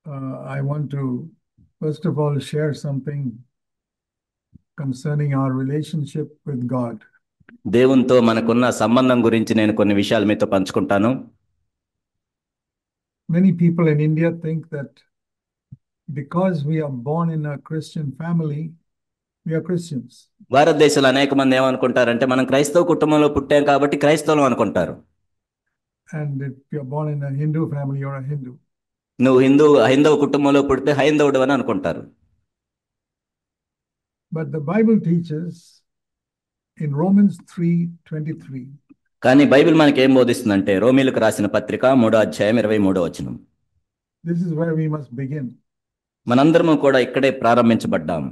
I want to, first of all, share something concerning our relationship with God. దేవునితో మనకున్న సంబంధం గురించి నేను కొన్ని విషయాలు మీతో పంచుకుంటాను. Many people in India think that because we are born in a Christian family, we are Christians. భారతదేశంలో అనేక మంది ఏమనుకుంటారంటే మనం క్రైస్తవ కుటుంబంలో పుట్టాం కాబట్టి క్రైస్తవులం అనుకుంటారు. And if you're born in a Hindu family, you're a Hindu. నువ్వు హైందవ కుటుంబంలో పుడితే హైందవుడు అని అనుకుంటారు. But the Bible teaches in Romans 3:23. కానీ బైబిల్ మనకి ఏం బోధిస్తుందంటే రోమీలకు రాసిన పత్రిక 3:23. This is where we must begin. మనందరము కూడా ఇక్కడే ప్రారంభించబడ్డాం.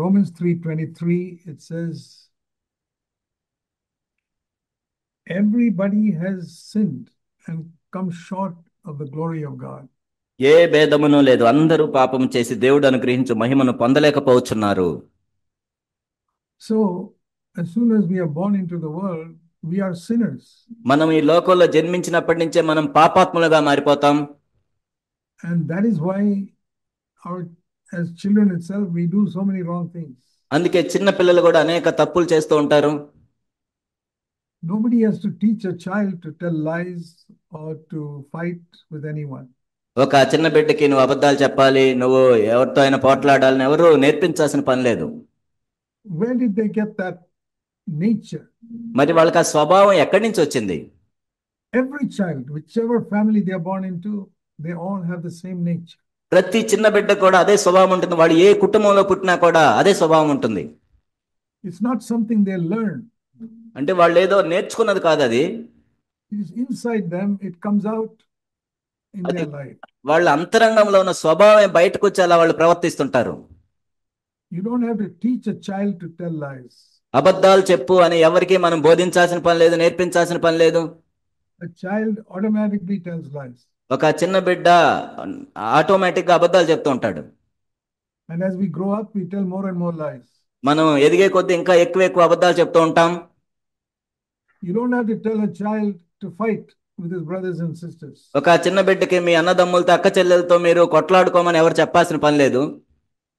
Romans 3:23, it says, everybody has sinned and come short of the glory of God. ఏ భేదమును లేదు, అందరూ పాపం చేసి దేవుడు అనుగ్రహించు మహిమను పొందలేకపోవచ్చున్నారు. So as soon as we are born into the world, we are sinners. మనం ఈ లోకంలో జన్మించినప్పటి నుంచే మనం పాపాత్ములుగా మారిపోతాం. And that is why as children itself, we do so many wrong things. అందుకే చిన్న పిల్లలు కూడా అనేక తప్పులు చేస్తూ ఉంటారు. Nobody has to teach a child to tell lies or to fight with anyone. ఒక చిన్న బిడ్డకి నువ్వు అబద్ధాలు చెప్పాలి, నువ్వు ఎవరితో అయినా పోట్లాడాలని ఎవరు నేర్పించాల్సిన పని లేదు. Where did they get that nature? మరి వాళ్ళకి ఆ స్వభావం ఎక్కడి నుంచి వచ్చింది? Every child, whichever family they are born into, they all have the same nature. ప్రతి చిన్న బిడ్డ కూడా అదే స్వభావం ఉంటుంది. వాడు ఏ కుటుంబంలో పుట్టినా కూడా అదే స్వభావం ఉంటుంది. It's not something they learn. అంటే వాళ్ళు ఏదో నేర్చుకున్నది కాదు అది. It is inside them, it comes out in their life. వాళ్ళ అంతరంగంలో ఉన్న స్వభావం బయటకు వచ్చి అలా వాళ్ళు ప్రవర్తిస్తుంటారు. You don't have to teach a child to tell lies. అబద్ధాలు చెప్పు అని ఎవరికి మనం బోధించాల్సిన పని లేదు, నేర్పించాల్సిన పని లేదు. A child automatically tells lies. ఒక చిన్న బిడ్డ ఆటోమేటిక్ గా అబద్ధాలు చెప్తూ ఉంటాడు. And as we grow up, we tell more and more lies. మనం ఎదిగే కొద్దీ ఇంకా ఎక్కువ అబద్ధాలు చెప్తూ ఉంటాం. You don't have to tell a child to fight with his brothers and sisters. ఒక చిన్న బిడ్డకి మీ అన్నదమ్ములతో అక్క చెల్లెలతో మీరు కొట్లాడుకోమని ఎవరు చెప్పాల్సిన పని లేదు.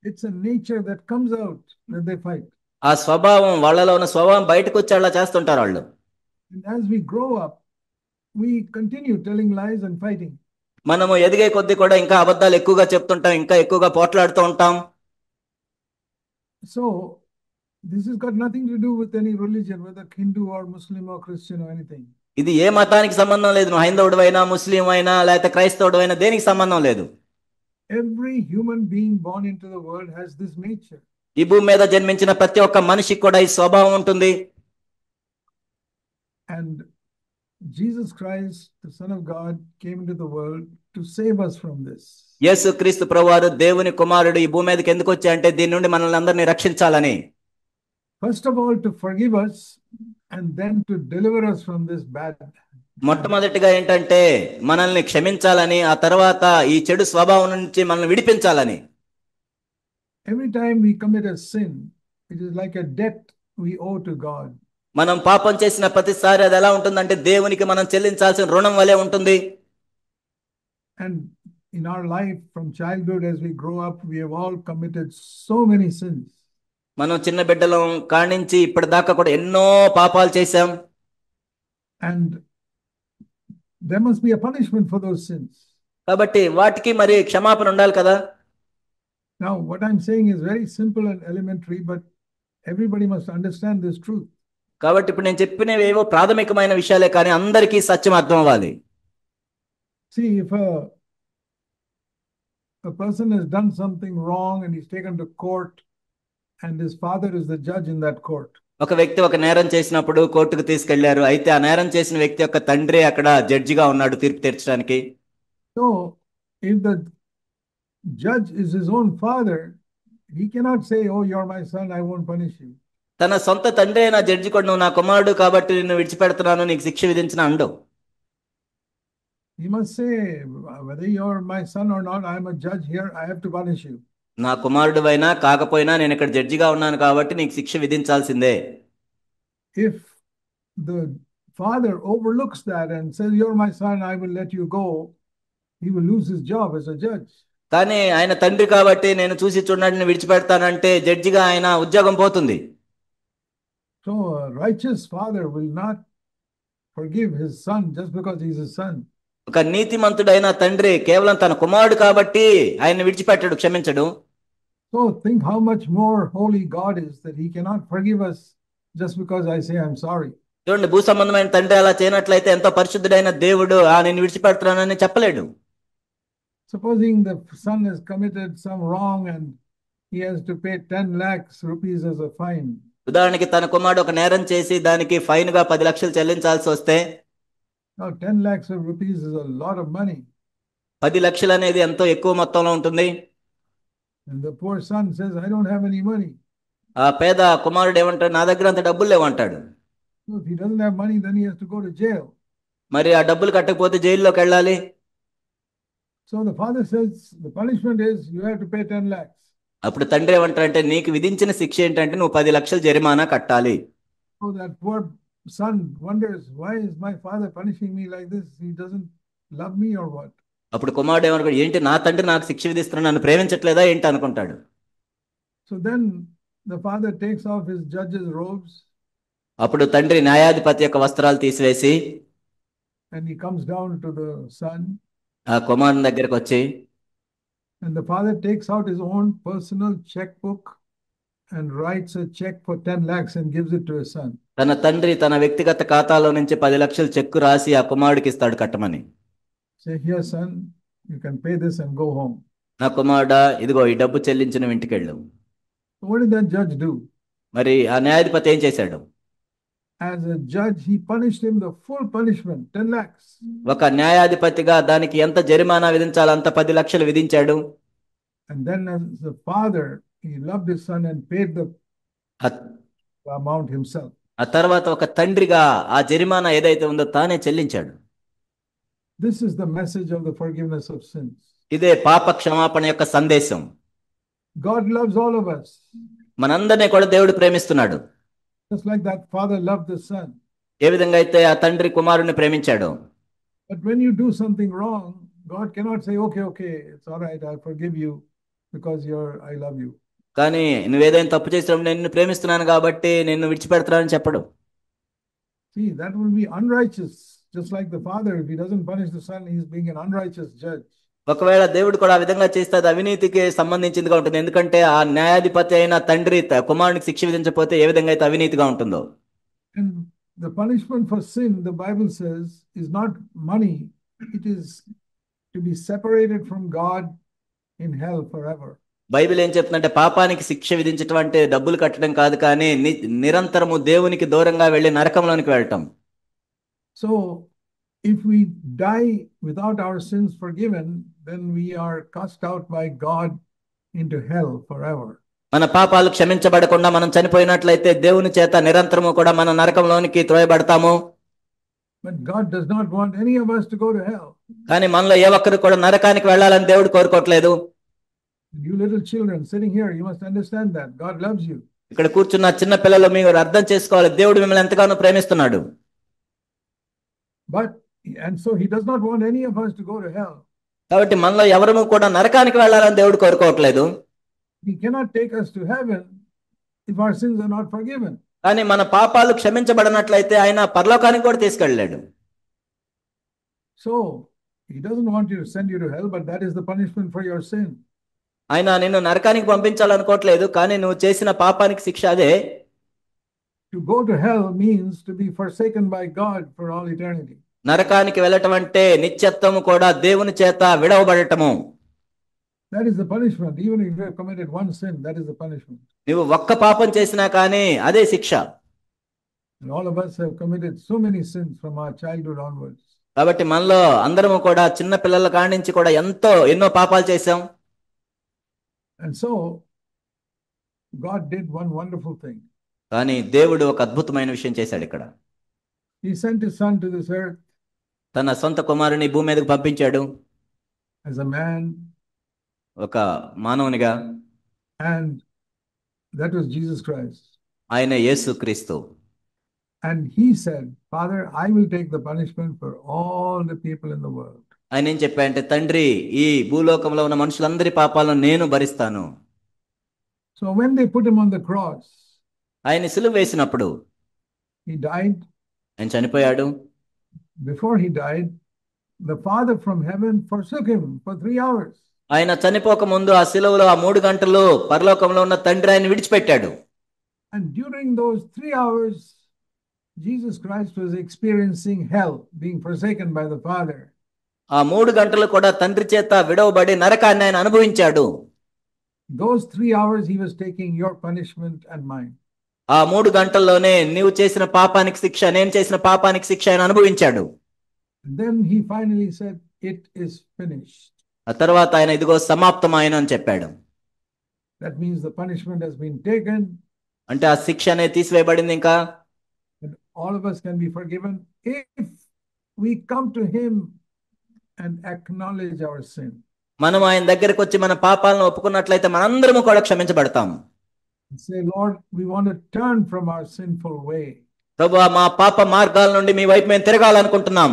It's a nature that comes out when they fight. ఆ స్వభావం, వాళ్ళలో ఉన్న స్వభావం బయటకు వచ్చి అలా చేస్తుంటారు వాళ్ళు. And as we grow up, we continue telling lies and fighting. మనము ఎదిగే కొద్దీ కూడా ఇంకా అబద్ధాలు ఎక్కువగా చెప్తుంటాం, ఇంకా ఎక్కువగా పోట్లాడుతూ ఉంటాం. So this has got nothing to do with any religion, whether Hindu or Muslim or Christian or anything. ఇది ఏ మతానికి సంబంధం లేదు. నువ్వు హైందవుడు అయినా, ముస్లిం అయినా, లేకపోతే క్రైస్తవుడు అయినా, దేనికి సంబంధం లేదు. Every human being born into the world has this nature. ఈ భూమి మీద జన్మించిన ప్రతి ఒక్క మనిషికి కూడా ఈ స్వభావం ఉంటుంది. And Jesus Christ, the Son of God, came into the world to save us from this. యేసు క్రీస్తు ప్రభువారు దేవుని కుమారుడు ఈ భూమి మీదకి ఎందుకు వచ్చాయంటే దీని నుండి మనల్ని అందరినీ రక్షించాలని. First of all, to forgive us, and then to deliver us from this bad. మొట్టమొదటిగా ఏంటంటే మనల్ని క్షమించాలని, ఆ తర్వాత ఈ చెడు స్వభావం నుంచి మనల్ని విడిపించాలని. Every time we commit a sin, it is like a debt we owe to God. మనం పాపం చేసిన ప్రతిసారి అది ఎలా ఉంటుందంటే దేవునికి మనం చెల్లించాల్సిన రుణం వలె ఉంటుంది. And in our life, from childhood as we grow up, we have all committed so many sins. మనం చిన్న బిడ్డలం కానించి ఇప్పటిదాకా కూడా ఎన్నో పాపాలు చేశాం. And there must be a punishment for those sins. కాబట్టి వాటికి మరి క్షమాపణ ఉండాలి కదా. Now, what I'm saying is very simple and elementary, but everybody must understand this truth. కాబట్టి ఇప్పుడు నేను చెప్పినవి ఏవో ప్రాథమికమైన విషయాలే, కానీ అందరికీ సత్యం అర్థం అవ్వాలి. See, if a person has done something wrong and he's taken to court and his father is the judge in that court. ఒక వ్యక్తి ఒక నేరం చేసినప్పుడు కోర్టుకు తీసుకెళ్లారు. అయితే ఆ నేరం చేసిన వ్యక్తి యొక్క తండ్రి అక్కడ జడ్జిగా ఉన్నాడు తీర్పు తీర్చడానికి. So, if the judge is his own father, he cannot say, "Oh, you're my son, I won't punish you." తన సొంత తండ్రి అయిన జడ్జి కూడా నువ్వు నా కుమారుడు కాబట్టి నిన్ను విడిచిపెడుతున్నాను, నీకు శిక్ష విధించిన and. He must say, whether you're my son or not, I'm a judge here, I have to punish you. నా కుమారుడు అయినా కాకపోయినా నేను ఇక్కడ జడ్జిగా ఉన్నాను కాబట్టి నీకు శిక్ష విధించాల్సిందే. If the father overlooks that and says, "You're my son, I will let you go," he will lose his job as a judge. కానీ ఆయన తండ్రి కాబట్టి నేను చూసి చూడనని విడిచిపెడతానంటే జడ్జిగా ఆయన ఉద్యోగం పోతుంది. So a righteous father will not forgive his son just because he's his son. ఒక నీతిమంతుడైన తండ్రి కేవలం తన కుమారుడు కాబట్టి ఆయన విడిచిపెట్టడు, క్షమించడు. So think how much more holy God is that he cannot forgive us just because I say I'm sorry. చూడండి, భూ సంబంధమైన తండ్రి అలా చేయనట్లయితే ఎంతో పరిశుద్ధుడైన దేవుడు నేను విడిచిపెడుతున్నానని చెప్పలేడు. Supposing the son has committed some wrong and he has to pay 10 lakhs rupees as a fine. ఉదాహరణకి తన కుమారుడు ఒక నేరం చేసి దానికి ఫైన్ గా 10 లక్షలు చెల్లించాల్సి వస్తే, Now 10 lakhs of rupees is a lot of money. 10 లక్షలు అనేది ఎంతో ఎక్కువ మొత్తంలో ఉంటుంది. And the poor son says, I don't have any money. ఆ పేద కుమారుడు ఏమంటాడు, నా దగ్గర అంత డబ్బులు లేవంటాడు. So if he doesn't have money, then he has to go to jail. మరి ఆ డబ్బులు కట్టకపోతే జైల్లోకి వెళ్ళాలి. So the father says, the punishment is you have to pay 10 lakhs. అప్పుడు తండ్రి ఏమంటారంటే, నీకు విధించిన శిక్ష ఏంటంటే నువ్వు 10 లక్షలు జరిమానా కట్టాలి. So that poor son wonders, why is my father punishing me like this? He doesn't love me or what? అప్పుడు కుమారుడు ఏమనుకోడు, ఏంటి నా తండ్రి నాకు శిక్ష విధిస్తున్నాడు, నన్ను ప్రేమించట్లేదా ఏంటి అనుకుంటాడు. So then the father takes off his judge's robes. అప్పుడు తండ్రి న్యాయాధిపతి యొక్క వస్త్రాలు తీసివేసి And he comes down to the son. ఆ కుమారుని దగ్గరకు వచ్చి, And the father takes out his own personal checkbook and writes a check for 10 lakhs and gives it to his son. తన తండ్రి తన వ్యక్తిగత ఖాతాలో నుంచి 10 లక్షలు చెక్కు రాసి ఆ కుమారుడికి ఇస్తాడు కట్టమని. Say, here son, you can pay this and go home. నా కుమారుడా, ఇదిగో ఈ డబ్బు చెల్లించిన ఇంటికెళ్ళు. So what did that judge do? మరి ఆ న్యాయాధిపతి ఏం చేశాడు? As a judge, he punished him the full punishment, 10 lakhs. ఒక న్యాయాధిపతిగా దానికి ఎంత జరిమానా విధించాలో అంత 10 లక్షలు విధించాడు. And then as the father, he loved his son and paid the amount himself. ఆ తర్వాత ఒక తండ్రిగా ఆ జరిమానా ఏదైతే ఉందో తానే చెల్లించాడు. This is the message of the forgiveness of sins. ఇదే పాప క్షమాపణ యొక్క సందేశం. God loves all of us. మనందరినీ కూడా దేవుడు ప్రేమిస్తున్నాడు. Just like that father loved the son. ఏ విధంగా అయితే ఆ తండ్రి కుమారుని ప్రేమించాడు. But when you do something wrong, God cannot say, okay, it's all right, I forgive you because I love you. కానీ నువ్వేదైనా తప్పు చేసినప్పుడు నేను నిన్ను ప్రేమిస్తున్నాను కాబట్టి నిన్ను విడిచిపెడతానని చెప్పడు. See, that will be unrighteous. Just like the father, if he doesn't punish the son, he's being an unrighteous judge. ఒకవేళ దేవుడు కూడా ఆ విధంగా చేస్తే అది అవినీతికి సంబంధించిందిగా ఉంటుంది. ఎందుకంటే ఆ న్యాయాధిపతి అయిన తండ్రి కుమారునికి శిక్ష విధించకపోతే ఏ విధంగా అయితే అవినీతిగా ఉంటుందో. And the punishment for sin, the Bible says, is not money. It is to be separated from God in hell forever. Bible ఏం చెప్తుందంటే పాపానికి శిక్ష విధించడం అంటే డబ్బులు కట్టడం కాదు, కానీ నిరంతరము దేవునికి దూరంగా వెళ్ళి నరకంలోనికి వెళ్ళటం. So if we die without our sins forgiven, then we are cast out by God into hell forever. మన పాపాలు క్షమించబడకుండా మనం చనిపోయినట్లయితే దేవుని చేత నిరంతరము కూడా మన నరకంలోనికి త్రోయబడతాము. But God does not want any of us to go to hell. కానీ మనలో ఏ ఒక్కరు కూడా నరకానికి వెళ్ళాలని దేవుడు కోరుకోవట్లేదు. You little children sitting here, you must understand that God loves you. ఇక్కడ కూర్చున్న చిన్న పిల్లలు మీరు అర్థం చేసుకోవాలి, దేవుడు మిమ్మల్ని ఎంతగానో ప్రేమిస్తున్నాడు. And so he does not want any of us to go to hell. కాబట్టి మనలో ఎవరము కూడా నరకానికి వెళ్ళాలని దేవుడు కోరుకోవట్లేదు. He cannot take us to heaven if our sins are not forgiven. కానీ మన పాపాలు క్షమించబడినట్లయితే ఆయన పరలోకానికి కూడా తీసుకెళ్ళలేడు. So he doesn't want you to send you to hell, but that is the punishment for your sin. ఆయన నిన్ను నరకానికి పంపించాలనుకోవట్లేదు, కానీ నువ్వు చేసిన పాపానికి శిక్ష అదే. To go to hell means to be forsaken by God for all eternity. నరకానికి వెళ్ళటం అంటే నిత్యత్వము కూడా దేవుని చేత విడవబడటము. That is the punishment. Even if you have committed one sin, that is the punishment. నువ్వు ఒక్క పాపం చేసినా కానీ అదే శిక్ష. And all of us have committed so many sins from our childhood onwards. కాబట్టి మనలో అందరము కూడా చిన్న పిల్లల కాడి నుంచి కూడా ఎన్నో పాపాలు చేశాం. And so God did one wonderful thing. కానీ దేవుడు ఒక అద్భుతమైన విషయం చేశాడు ఇక్కడ. He sent his son to this earth తన సొంత కుమారుని భూమి మీదకు పంపించాడు. as a man. ఒక మానవునిగా. And that was Jesus Christ. ఆయన యేసుక్రీస్తు. And he said, Father, I will take the punishment for all the people in the world. ఆయన ఏం చెప్పాడంటే, తండ్రి ఈ భూలోకంలో ఉన్న మనుషులందరి పాపాలను నేను భరిస్తాను. So when they put him on the cross, ఆయన సిలువ వేసినప్పుడు he died. ఆయన చనిపోయాడు. Before he died, the Father from heaven forsook him for 3 hours. ఆయన చనిపోక ముందు ఆ సిలువలో ఆ 3 గంటలు పరలోకంలో ఉన్న తండ్రి ఆయన విడిచిపెట్టాడు. And during those 3 hours, Jesus Christ was experiencing hell, being forsaken by the Father. ఆ 3 గంటలు కూడా తండ్రి చేత విడవబడి నరకాన్ని ఆయన అనుభవించాడు. Those 3 hours he was taking your punishment and mine. ఆ 3 గంటల్లోనే నీవు చేసిన పాపానికి శిక్ష, నేను చేసిన పాపానికి శిక్ష ఆయన అనుభవించాడు. Then he finally said, "It is finished." ఆ తర్వాత ఆయన ఇదిగో సమాప్తమైన అని చెప్పాడు. That means the punishment has been taken. అంటే ఆ శిక్ష అనేది తీసివేయబడింది. ఇంకా And all of us can be forgiven if we come to him and acknowledge our sin. మనం ఆయన దగ్గరికి వచ్చి మన పాపాలను ఒప్పుకున్నట్లయితే మనందరము కూడా క్షమించబడతాం. Say, Lord, we want to turn from our sinful way. ప్రభువా, మా పాప మార్గాల నుండి మీ వైపు మేము తిరగాలనుకుంటున్నాం.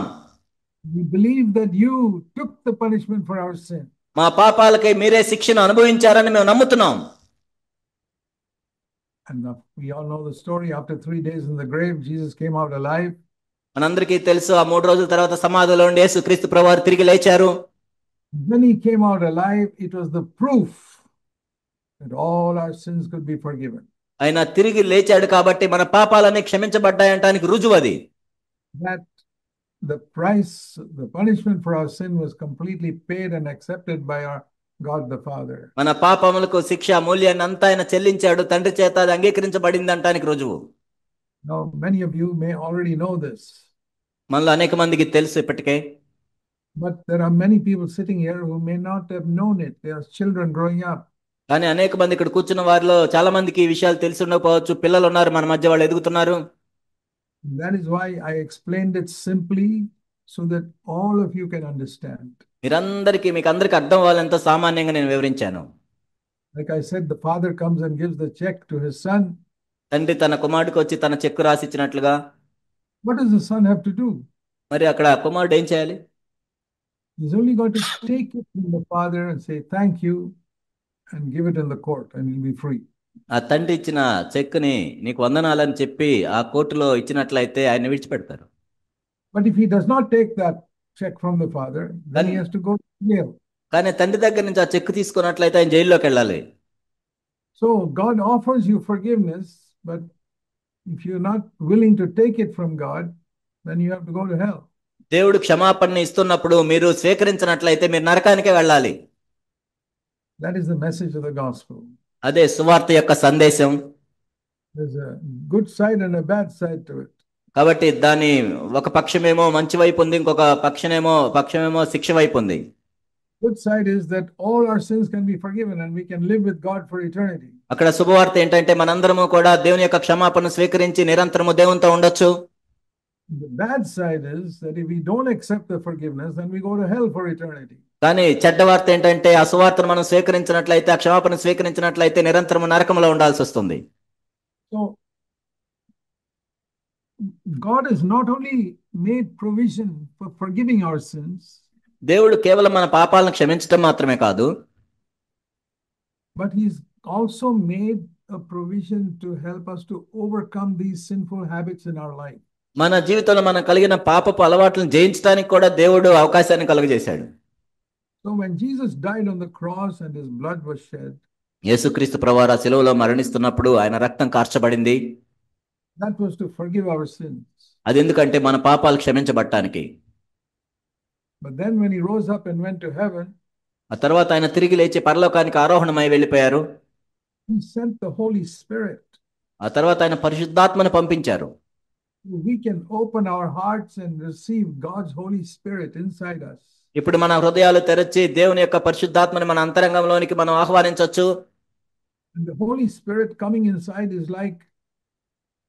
We believe that you took the punishment for our sin. మా పాపాలకై మీరే శిక్షను అనుభవించారని మేము నమ్ముతున్నాం. And we all know the story. After 3 days in the grave, Jesus came out alive. మనందరికీ తెలుసు, ఆ 3 రోజుల తర్వాత సమాధిలో ఉండి యేసుక్రీస్తు ప్రభువారు తిరిగి లేచారు. When he came out alive, it was the proof that all our sins could be forgiven. ఆయన తిరిగి లేచాడు కాబట్టి మన పాపాలన్నీ క్షమించబడ్డాయంటానికి రుజువు అది. That the price, the punishment for our sin was completely paid and accepted by our God the Father. మన పాపములకు శిక్ష మూల్యాన్ని అంతా ఆయన చెల్లించాడు, తండ్రి చేత అది అంగీకరించబడింది అంటానికి రుజువు. Now, many of you may already know this. మనలో అనేక మందికి తెలుసు ఇప్పటికే. But there are many people sitting here who may not have known it. They are children growing up. కానీ అనేక మంది ఇక్కడ కూర్చున్న వారిలో చాలా మందికి ఈ విషయాలు తెలిసి ఉండకపోవచ్చు. పిల్లలు ఉన్నారు మన మధ్య, వాళ్ళు ఎదుగుతున్నారు. That is why I explained it simply so that all of you can understand. మీకు అందరికి అర్థం అవ్వాలంత సామాన్యంగా నేను వివరించాను. Like I said, the father comes and gives the check to his son. తండ్రి తన కుమారుడికి వచ్చి తన చెక్కు రాసి ఇచ్చినట్లుగా What does the son have to do? మరి అక్కడ కుమారుడు ఏం చేయాలి? He's only got to take it from the father and say thank you and give it in the court and he'll be free. ఆ తండ్రి ఇచ్చిన చెక్కుని నీకు వందనాలని చెప్పి ఆ కోర్టులో ఇచ్చినట్లయితే ఆయన విడిచిపెడతారు. But if he does not take that check from the father, then he has to go to jail. కానీ తండ్రి దగ్గర నుంచి ఆ చెక్కు తీసుకున్నట్లయితే ఆయన జైల్లోకి వెళ్ళాలి. So God offers you forgiveness, but if you're not willing to take it from God, then you have to go to hell. దేవుడు క్షమాపణ ఇస్తున్నప్పుడు మీరు స్వీకరించినట్లయితే మీరు నరకానికే వెళ్ళాలి. That is the message of the gospel. అదే సువార్త యొక్క సందేశం. There's a good side and a bad side to it. కాబట్టి దాని ఒక పక్షమేమో మంచి వైపు ఉంది, ఇంకొక పక్షమేమో శిక్ష వైపు ఉంది. Good side is that all our sins can be forgiven and we can live with God for eternity. అక్కడ శుభవార్త ఏంటంటే మనందరము కూడా దేవుని యొక్క క్షమాపణ స్వీకరించి నిరంతరము దేవునితో ఉండొచ్చు. The bad side is that if we don't accept the forgiveness, then we go to hell for eternity. కానీ చెడ్డ వార్త ఏంటంటే ఆ సువార్తను మనం స్వీకరించినట్లయితే, ఆ క్షమాపణ స్వీకరించినట్లయితే నిరంతరము నరకంలో ఉండాల్సి వస్తుంది. So God has not only made provision for forgiving our sins, దేవుడు కేవలం మన పాపాలను క్షమించడం మాత్రమే కాదు, but he's also made a provision to help us to overcome these sinful habits in our life. మన జీవితంలో మనం కలిగిన పాపపు అలవాట్లను జయించడానికి కూడా దేవుడు అవకాశాన్ని కలుగజేశాడు. So when Jesus died on the cross and his blood was shed, యేసుక్రీస్తు ప్రభువారు శిలువలో మరణిస్తున్నప్పుడు ఆయన రక్తం కార్చబడింది. that was to forgive our sins. అది ఎందుకంటే మన పాపాలు క్షమించబడటానికి. But then when he rose up and went to heaven, ఆ తర్వాత ఆయన తిరిగి లేచి పరలోకానికి ఆరోహణమై వెళ్ళిపోయారు. he sent the Holy Spirit. ఆ తర్వాత ఆయన పరిశుద్ధాత్మను పంపించారు. We can open our hearts and receive God's Holy Spirit inside us. ఇప్పుడు మన హృదయాలు తెరచి దేవుని యొక్క పరిశుద్ధాత్మని మన అంతరంగంలోనికి మనం ఆహ్వానించవచ్చు. And the Holy Spirit coming inside is like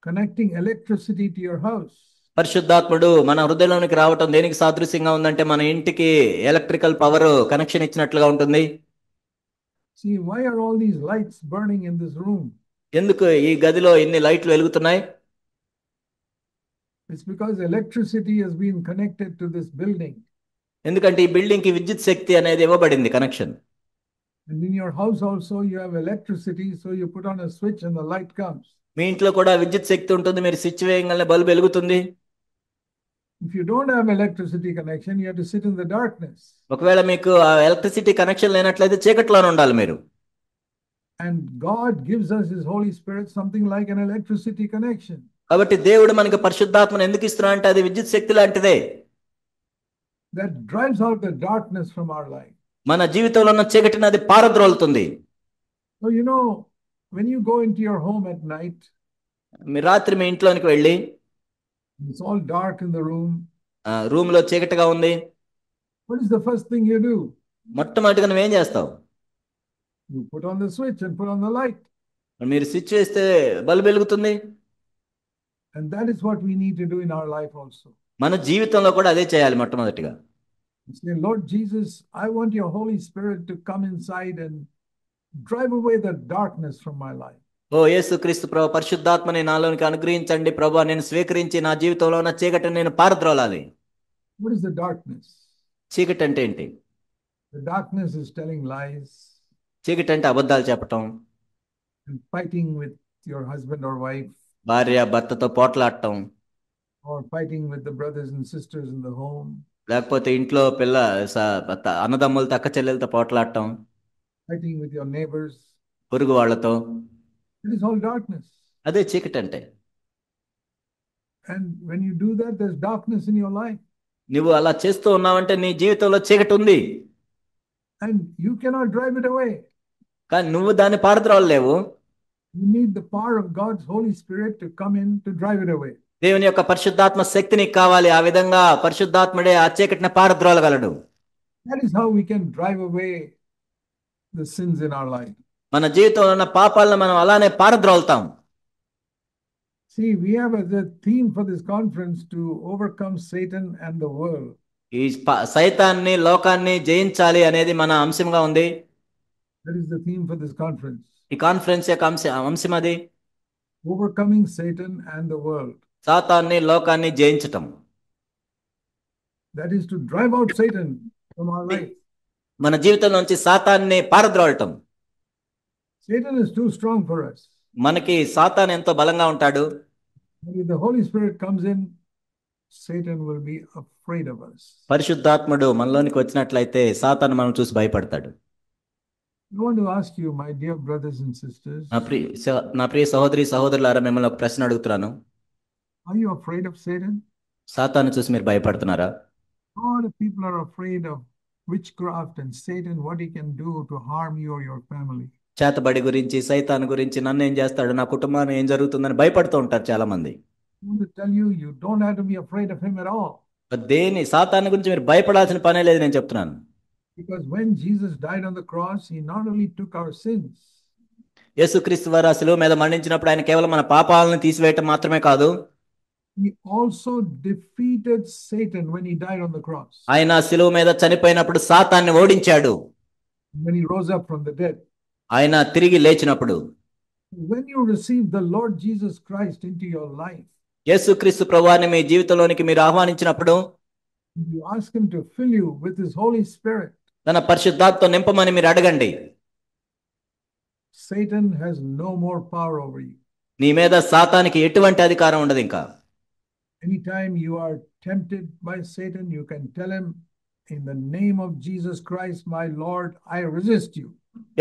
connecting electricity to your house. పరిశుద్ధాత్ముడు మన హృదయంలోనికి రావటం దేనికి సాదృశ్యంగా ఉందంటే మన ఇంటికి ఎలక్ట్రికల్ పవర్ కనెక్షన్ ఇచ్చినట్లుగా ఉంటుంది. See, why are all these lights burning in this room? ఎందుకు ఈ గదిలో ఇన్ని లైట్లు వెలుగుతున్నాయి? It's because electricity has been connected to this building. ఎందుకంటే ఈ బిల్డింగ్ కి విద్యుత్ శక్తి అనేది ఇవ్వబడింది connection. And in your house also you have electricity, so you put on a switch and the light comes. మీ ఇంట్లో కూడా విద్యుత్ శక్తి ఉంటుంది, మీరు స్విచ్ వేయగానే బల్బు వెలుగుతుంది. If you don't have electricity connection, you have to sit in the darkness. ఒకవేళ మీకు ఆ ఎలక్ట్రిసిటీ కనెక్షన్ లేనట్లయితే చీకట్లోనే ఉండాలి మీరు. And God gives us His Holy Spirit something like an electricity connection. కాబట్టి దేవుడు మనకి పరిశుద్ధాత్మను ఎందుకు ఇస్తున్నాడు అంటే అది విద్యుత్ శక్తి లాంటిదే. That drives out the darkness from our life. మన జీవితంలో ఉన్న చీకటిని అది పారద్రోలుతుంది. So when you go into your home at night, మీ రాత్రి మీ ఇంట్లోనికి వెళ్ళి it's all dark in the room. Room లో చీకటిగా ఉంది. What is the first thing you do? మొట్టమొదటిగా నువ్వేం చేస్తావు? You put on the switch and put on the light. మీరు switch వేస్తే బల్బు వెలుగుతుంది. And that is what we need to do in our life also. మన జీవితంలో కూడా అదే చేయాలి మొట్టమొదటిగా. Say, Lord Jesus, I want your Holy Spirit to come inside and drive away the darkness from my life. ఓ యేసుక్రీస్తు ప్రభు, పరిశుద్ధాత్మని నాలోనికి అనుగ్రహించండి ప్రభు, నేను స్వీకరించి నా జీవితంలో ఉన్న చీకటిని నేను పారద్రోలాలి. What is the darkness? చీకటి అంటే ఏంటి? The darkness is telling lies. చీకటి అంటే అబద్ధాలు చెప్పటం, and fighting with your husband or wife, భార్య భర్తతో పోట్లాడటం, or fighting with the brothers and sisters in the home, లేకపోతే ఇంట్లో అన్నదమ్ములతో అక్క చెల్లెలతో పోట్లాడటం, fighting with your neighbors. పొరుగు వాళ్ళతో. It is all darkness. అదే చీకటి అంటే. And when you do that, there's darkness in your life. నువ్వు అలా చేస్తూ ఉన్నావంటే నీ జీవితంలో చీకటి ఉంది. And you cannot drive it away. కానీ నువ్వు దాన్ని పారద్రోలలేవు. You need the power of God's Holy Spirit to come in to drive it away. దేవుని యొక్క పరిశుద్ధాత్మ శక్తి నీకు కావాలి. ఆ విధంగా పరిశుద్ధాత్ముడే ఆ చీకటిని పారద్రోలగలడు. That is how we can drive away the sins in our life. మన జీవితంలో ఉన్న పాపాలను మనం అలానే పారద్రోలుతాం. See, we have as a theme for this conference to overcome Satan and the world. ఈ సైతాన్ని లోకాన్ని జయించాలి అనేది మన అంశంగా ఉంది. That is the theme for this conference. ఈ కాన్ఫరెన్స్ యొక్క అంశం అది. Overcoming Satan and the world. సాతాన్ని లోకాన్ని జయించటం. That is to drive out Satan from our life. మన జీవితంలో నుంచి సాతాన్ని పారద్రోలటం. Satan is too strong for us. మనకి సాతాన్ ఎంతో బలంగా ఉంటాడు. If the Holy Spirit comes in, Satan will be afraid of us. పరిశుద్ధాత్ముడు మనలోనికి వచ్చినట్లయితే సాతాను మనం చూసి భయపడతాడు. I want to ask you, my dear brothers and sisters, నా ప్రియ సహోదరి సహోదరులారా, మిమ్మల్ని ఒక ప్రశ్న అడుగుతున్నాను. Are you afraid of Satan? సాతాను చూసి మీరు భయపడుతున్నారా? A lot of people are afraid of witchcraft and Satan, what he can do to harm you or your family. చేతబడి గురించి, సైతాను గురించి, నన్ను ఏం చేస్తాడు, నా కుటుంబాన్ని ఏం జరుగుతుందని భయపడుతూ ఉంటారు చాలా మంది. I want to tell you, you don't have to be afraid of him at all. సాతాను గురించి మీరు భయపడాల్సిన పనే లేదు, నేను చెప్తున్నాను. Because when Jesus died on the cross, he not only took our sins. యేసుక్రీస్తు వారు శిలువ మీద మరణించినప్పుడు ఆయన కేవలం మన పాపాలను తీసివేయటం మాత్రమే కాదు, he also defeated Satan when he died on the cross. ఆయన శిలువ మీద చనిపోయినప్పుడు సాతాన్ని ఓడించాడు. When he rose up from the dead. ఆయన తిరిగి లేచినప్పుడు. When you receive the Lord Jesus Christ into your life, యేసుక్రీస్తు ప్రభువుని మీ జీవితంలోనికి మీరు ఆహ్వానించినప్పుడు, you ask him to fill you with his Holy Spirit. తన పరిశుద్ధాత్మతో నింపమని మీరు అడగండి. Satan has no more power over you. నీ మీద సాతానికి ఎటువంటి అధికారం ఉండదు ఇంకా. Anytime you are tempted by Satan, you can tell him, in the name of Jesus Christ, my Lord, I resist you.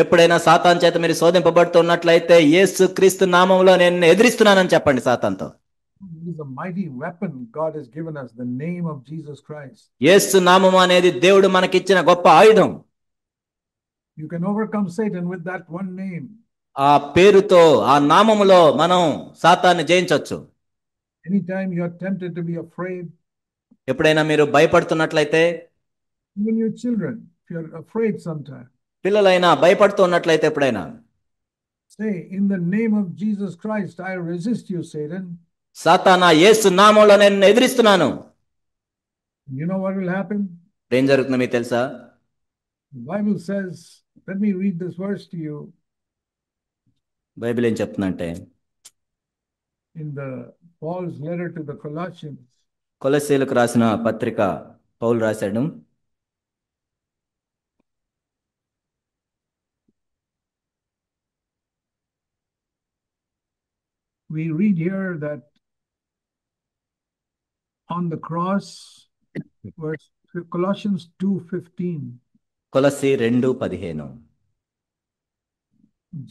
ఎప్పుడైనా సాతాన్ చేత మీరు శోధింపబడుతున్నట్లయితే యేసుక్రీస్తు నామములో నేను ఎదిరిస్తున్నానని చెప్పండి సాతాన్తో. It is a mighty weapon God has given us, the name of Jesus Christ. యేసు నామము అనేది దేవుడు మనకిచ్చిన గొప్ప ఆయుధం. You can overcome Satan with that one name. ఆ పేరుతో, ఆ నామములో మనం సాతాన్ని జయించవచ్చు. Anytime you are tempted to be afraid, ఎప్పుడైనా మీరు భయపడుతున్నట్లయితే, even your children, if you are afraid sometime, పిల్లలైనా భయపడుతున్నట్లయితే ఎప్పుడైనా say, in the name of Jesus Christ, I resist you, Satan. సాతానా, యేసు నామములో నేను ఎదిరిస్తున్నాను. You know what will happen? ఏం జరుగుతుందో మీకు తెలుసా? The Bible says, let me read this verse to you. Bible ఏం చెప్తుందంటే, in the Paul's letter to the Colossians, కొలస్సీలకు రాసిన పత్రిక పౌలు రాశాడు. we read here that on the cross, verse Colossians 2:15, కొలస్సీ 2:15.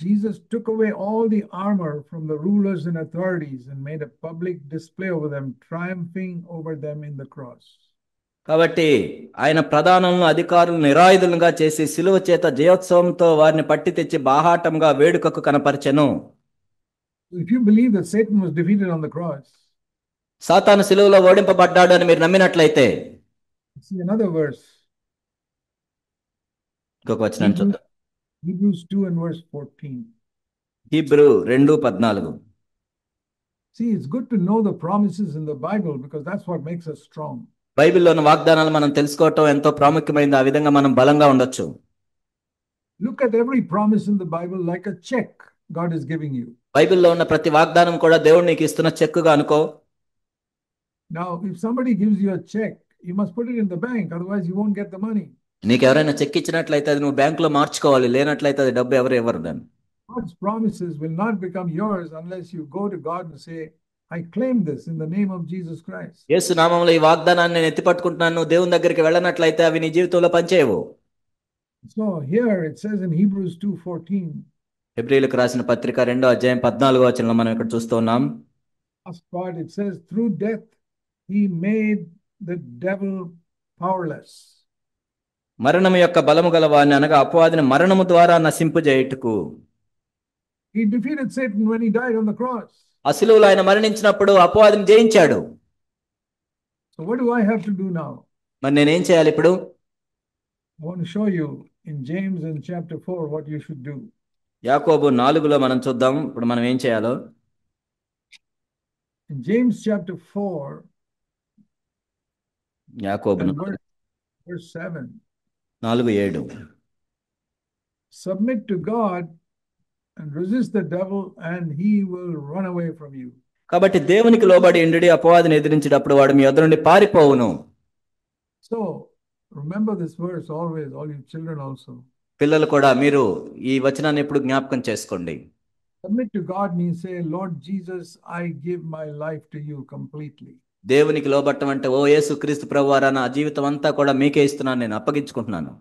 Jesus took away all the armor from the rulers and authorities and made a public display over them, triumphing over them in the cross. కాబట్టి ఆయన ప్రధానులను అధికారులను నిరాయుధులుగా చేసి శిలువ చేత జయోత్సవంతో వారిని పట్టి తెచ్చి బాహాటంగా వేడుకకు కనపరచెను. If you believe that Satan was defeated on the cross, సాతాను శిలువలో ఓడింపబడ్డాడు అని మీరు నమ్మినట్లయితే see another verse, ఇంకొక వచనం చూద్దాం. Hebrews 2 and verse 14. Hebrew 2:14. See, it's good to know the promises in the Bible because that's what makes us strong. బైబిల్లోని వాగ్దానాలు మనం తెలుసుకోవటం ఎంతో ప్రాముఖ్యమైనది. ఆ విధంగా మనం బలంగా ఉండొచ్చు. Look at every promise in the Bible like a check God is giving you. బైబిల్లో ఉన్న ప్రతి వాగ్దానం కూడా దేవుడు నీకు ఇస్తున్న చెక్కుగా అనుకో. Now, if somebody gives you a check, you must put it in the bank, otherwise you won't get the money. నీకు ఎవరైనా చెక్ ఇచ్చినట్లయితే అది నువ్వు బ్యాంకులో మార్చుకోవాలి, లేనట్లయితే అది డబ్బు ఎవరు ఇవ్వరు. దాన్ని God's promises will not become yours unless you go to God and say, I claim this in the name of Jesus Christ. యేసు నామములో ఈ వాగ్దానాన్ని నేను ఎత్తిపట్టుకుంటున్నాను, నువ్వు దేవుని దగ్గరికి వెళ్ళనట్లయితే అవి నీ జీవితంలో పనిచేయవు. So here it says in Hebrews 2:14, హెబ్రీయులకు రాసిన పత్రిక 2:14 మనం ఇక్కడ చూస్తూ ఉన్నాం. last part it says, through death he made the devil powerless. మరణము యొక్క బలము గల వాణ్ణి అనగా అపవాదిని మరణము ద్వారా నశింపజేయుటకు. He defeated Satan when he died on the cross. ఆ శిలువలో ఆయన మరణించినప్పుడు అపవాదిని జయించాడు. So what do I have to do now? మరి నేనేం చేయాలి ఇప్పుడు? I want to show you in James in chapter 4 what you should do. యాకోబు 4లో మనం చూద్దాం ఇప్పుడు మనం ఏం చేయాలో. In James chapter 4 యాకోబు and verse 7, 4:7. submit to God and resist the devil and he will run away from you. కాబట్టి దేవునికి లోబడి ఉండుడి, అపవాదిని ఎదిరించేటప్పుడు వాడు మీ వద్ద నుండి పారిపోవును. So remember this verse always, all you children also. పిల్లలు కూడా మీరు ఈ వచనాన్ని ఎప్పుడు జ్ఞాపకం చేసుకోండి. Submit to God means say, Lord Jesus, I give my life to you completely. దేవునికి లోబట్టం అంటే ఓ యేసు క్రీస్తు ప్రభువారా నా జీవితం అంతా కూడా మీకే ఇస్తున్నాను, నేను అప్పగించుకుంటున్నాను.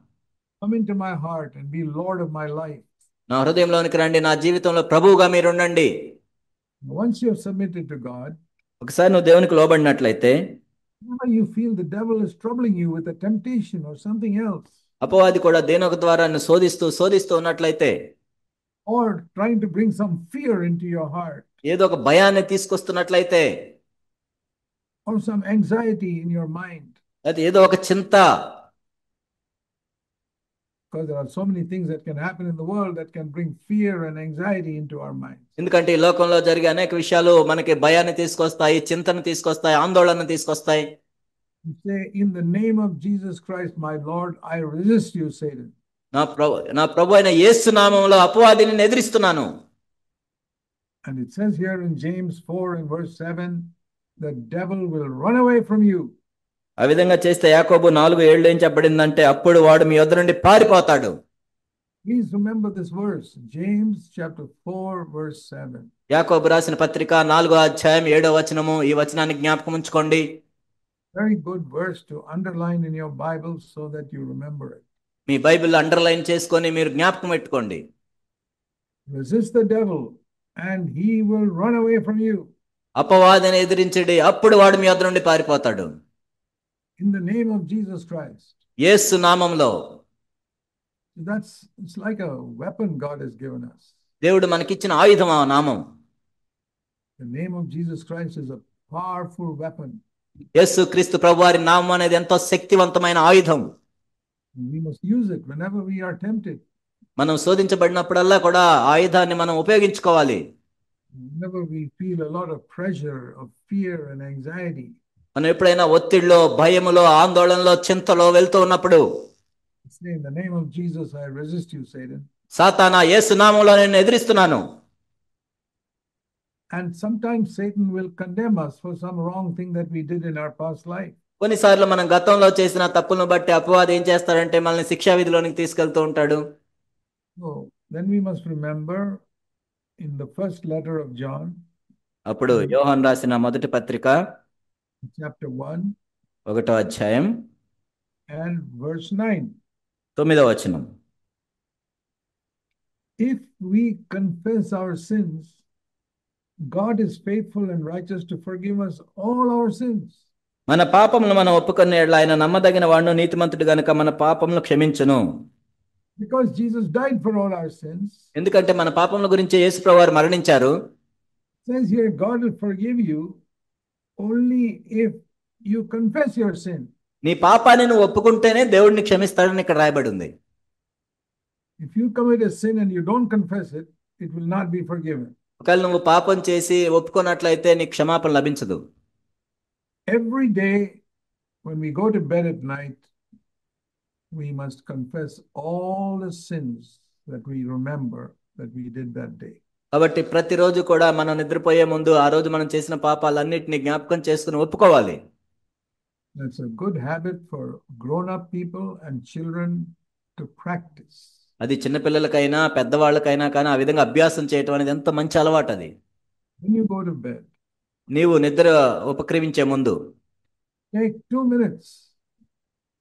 Come into my heart and be Lord of my life. నా హృదయంలోనికి రండి, నా జీవితంలో ప్రభువుగా మీరు ఉండండి. Once you have submitted to God, ఒకసారి నువ్వు దేవునికి లోబడినట్లయితే whenever you feel the devil is troubling you with a temptation or something else, అపవాది కూడా దేనొక ద్వారా శోధిస్తూ ఉన్నట్లయితే, or trying to bring some fear into your heart, ఏదో ఒక భయాన్ని తీసుకొస్తున్నట్లయితే, or some anxiety in your mind, అది ఏదో ఒక చింత, because there are so many things that can happen in the world that can bring fear and anxiety into our minds. ఎందుకంటే ఈ లోకంలో జరిగే అనేక విషయాలు మనకి భయాన్ని తీసుకొస్తాయి, చింతను తీసుకొస్తాయి, ఆందోళన తీసుకొస్తాయి. You say, in the name of Jesus Christ, my Lord, I resist you, Satan. నా ప్రభు అయిన యేసు నామములో అపవాదిని నేను ఎదిరిస్తున్నాను. And it says here in James 4 and verse 7, the devil will run away from you. ఆ విధంగా చేస్తే యాకోబు 4:7 ఏం చెప్పబడిందంటే అప్పుడు వాడు మీ వద్ద నుండి పారిపోతాడు. Please remember this verse, James chapter 4 verse 7. యాకోబు రాసిన పత్రిక 4:7 ఈ వచనాన్ని జ్ఞాపకం ఉంచుకోండి. Very good verse to underline in your Bible so that you remember it. Me Bible underline చేసుకొని మీరు జ్ఞాపకం పెట్టుకోండి. Resist the devil and he will run away from you. అపవాదిని ఎదిరించండి, అప్పుడు వాడు మీ వద్ద నుండి పారిపోతాడు. In the name of Jesus Christ. యేసు నామములో. It's like a weapon God has given us. దేవుడు మనకిచ్చిన ఆయుధం ఆ నామం. The name of Jesus Christ is a powerful weapon. యేసు క్రీస్తు ప్రభువారి నామం అనేది ఎంతో శక్తివంతమైన ఆయుధం. We must use it whenever we are tempted. మనం శోధించబడినప్పుడల్లా కూడా ఆయుధాన్ని మనం ఉపయోగించుకోవాలి. Whenever we feel a lot of pressure, of fear and anxiety, మనం ఎప్పుడైనా ఒత్తిడిలో, భయములో, ఆందోళనలో, చింతలో వెళ్తూ ఉన్నప్పుడు say, in the name of Jesus, I resist you, Satan. సాతానా, యేసు నామములో నేను ఎదిరిస్తున్నాను. And sometimes Satan will condemn us for some wrong thing that we did in our past life. కొన్నిసార్లు మనం గతంలో చేసిన తప్పులను బట్టి అపవాది ఏం చేస్తాడంటే మనల్ని శిక్షా విధిలోనికి తీసుకెళ్తూ ఉంటాడు. So then we must remember in the first letter of John, అప్పుడు యోహాను రాసిన మొదటి పత్రిక chapter 1 1వ అధ్యాయం and verse 9. 9వ వచనం. If we confess our sins, God is faithful and righteous to forgive us all our sins. మన పాపములు మనం ఒప్పుకునే యెడల ఆయన నమ్మదగిన వాడును నీతిమంతుడు గనుక మన పాపములు క్షమించును. Because Jesus died for all our sins. ఎందుకంటే మన పాపముల గురించి యేసుప్రభువు వారు మరణించారు. It says here God will forgive you only if you confess your sin. నీ పాపాన్ని నువ్వు ఒప్పుకుంటేనే దేవుడిని క్షమిస్తాడని ఇక్కడ రాయబడి ఉంది. If you commit a sin and you don't confess it, it will not be forgiven. ఒకవేళ నువ్వు పాపం చేసి ఒప్పుకున్నట్లయితే నీకు క్షమాపణ లభించదు. Every day when we go to bed at night, we must confess all the sins that we remember that we did that day. కాబట్టి ప్రతిరోజు కూడా మనం నిద్రపోయే ముందు ఆ రోజు మనం చేసిన పాపాలన్నిటిని జ్ఞాపకం చేసుకుని ఒప్పుకోవాలి. That's a good habit for grown-up people and children to practice. అది చిన్నపిల్లలకైనా పెద్దవాళ్ళకైనా కానీ ఆ విధంగా అభ్యాసం చేయటం అనేది ఎంత మంచి అలవాటు అది. When you go to bed, నీవు నిద్ర ఉపక్రమించే ముందు take 2 minutes.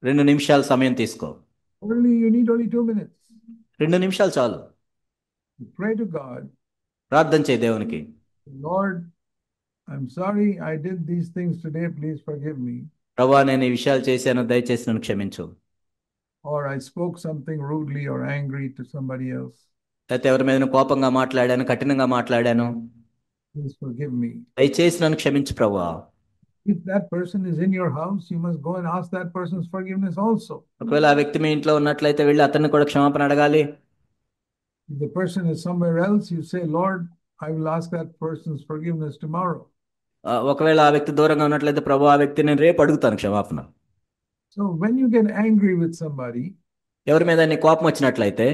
2 నిమిషాలు సమయం తీసుకో. You need only 2 minutes. 2 నిమిషాలు చాలు. Pray to God. ప్రార్థన చేయి దేవునికి. Lord, I'm sorry I did these things today. Please forgive me. ప్రభువా నేను ఈ విషయాలు చేశాను దయచేసి నన్ను క్షమించు. Or I spoke something rudely or angry to somebody else. లేకపోతే ఎవరి మీద కోపంగా మాట్లాడాను, కఠినంగా మాట్లాడాను. Please forgive me. దయచేసి నన్ను క్షమించు ప్రభువా. If that person is in your house, you must go and ask that person's forgiveness also. ఒకవేళ ఆ వ్యక్తి మీ ఇంట్లో ఉన్నట్లయితే వెళ్ళి అతన్ని కూడా క్షమాపణ అడగాలి. If the person is somewhere else, you say, Lord, I will ask that person's forgiveness tomorrow. ఒకవేళ ఆ వ్యక్తి దూరంగా ఉన్నట్లయితే ప్రభు ఆ వ్యక్తి నేను రేపు అడుగుతాను క్షమాపణ. So when you get angry with somebody, ఎవరి మీద నీ కోపం వచ్చినట్లయితే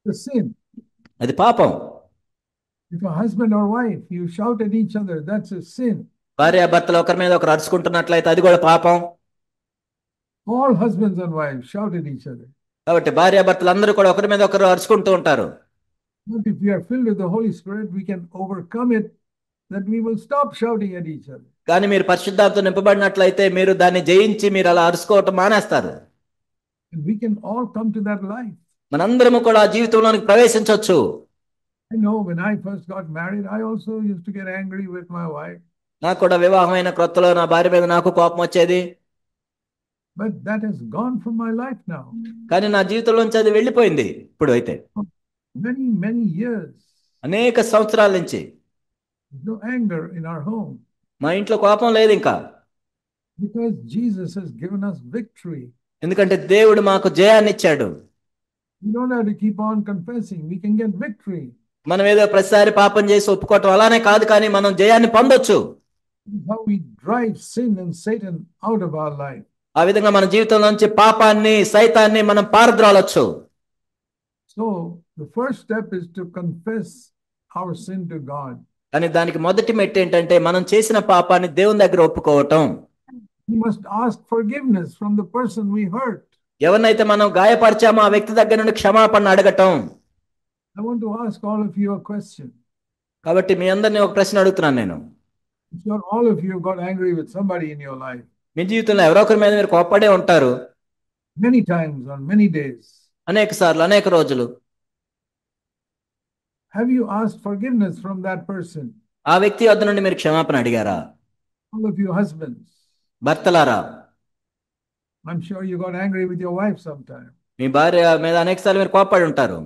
the sin. అది పాపం. If a husband or wife, you shout at each other, that's a sin. భార్య భర్తలు ఒకరి మీద ఒకరు అరుచుకుంటున్నట్లయితే అది కూడా పాపం. All husbands and wives shout at each other. కాబట్టి భార్య భర్తలు అందరూ కూడా ఒకరి మీద ఒకరు అరుచుకుంటూ ఉంటారు. But if we are filled with the Holy Spirit, we can overcome it, that we will stop shouting at each other. కానీ మీరు పరిశుద్ధాత్మతో నింపబడినట్లయితే మీరు దాన్ని జయించి మీరు అలా అరుచుకోవటం మానేస్తారు. And we can all come to that life. మనందరము కూడా ఆ జీవితంలోనికి ప్రవేశించవచ్చు. I know when I first got married, I also used to get angry with my wife. నాకు కూడా వివాహమైన క్రొత్తలో నా భార్య మీద నాకు కోపం వచ్చేది. But that has gone from my life now. కానీ నా జీవితంలోంచి అది వెళ్ళిపోయింది ఇప్పుడు అయితే. Many years. అనేక సంవత్సరాల నుంచి No anger in our home. మా ఇంట్లో కోపం లేదు ఇంకా. Because Jesus has given us victory. ఎందుకంటే దేవుడు మాకు జయాన్ని ఇచ్చాడు. We don't have to keep on confessing. We can get victory. మనం ఏదో ప్రతిసారి పాపం చేసి ఒప్పుకోవటం అలానే కాదు, కానీ మనం జయాన్ని పొందొచ్చు. How we drive sin and Satan out of our life. ఆ విధంగా మన జీవితంలోంచి పాపాన్ని సైతాన్ని మనం పారద్రోలొచ్చు. So the first step is to confess our sin to God. కానీ దానికి మొదటి మెట్టు ఏంటంటే మనం చేసిన పాపాన్ని దేవుని దగ్గర ఒప్పుకోవటం. We must ask forgiveness from the person we hurt. ఎవరినైతే మనం గాయపరిచామో ఆ వ్యక్తి దగ్గర నుండి క్షమాపణ అడగటం. I want to ask all of you a question. కాబట్టి మీ అందరినీ ఒక ప్రశ్న అడుగుతున్నాను నేను. I'm sure all of you got angry with somebody in your life. మీ జీవితంలో ఎవరో ఒకరి మీద మీరు కోప్పడే ఉంటారు. Many times, on many days. అనేక సార్లు, అనేక రోజులు. Have you asked forgiveness from that person? ఆ వ్యక్తి వద్ద నుండి మీరు క్షమాపణ అడిగారా? All of you husbands. భర్తలారా, I'm sure you got angry with your wife sometime. మీ భార్య మీద అనేక సార్లు మీరు కోప్పడి ఉంటారు.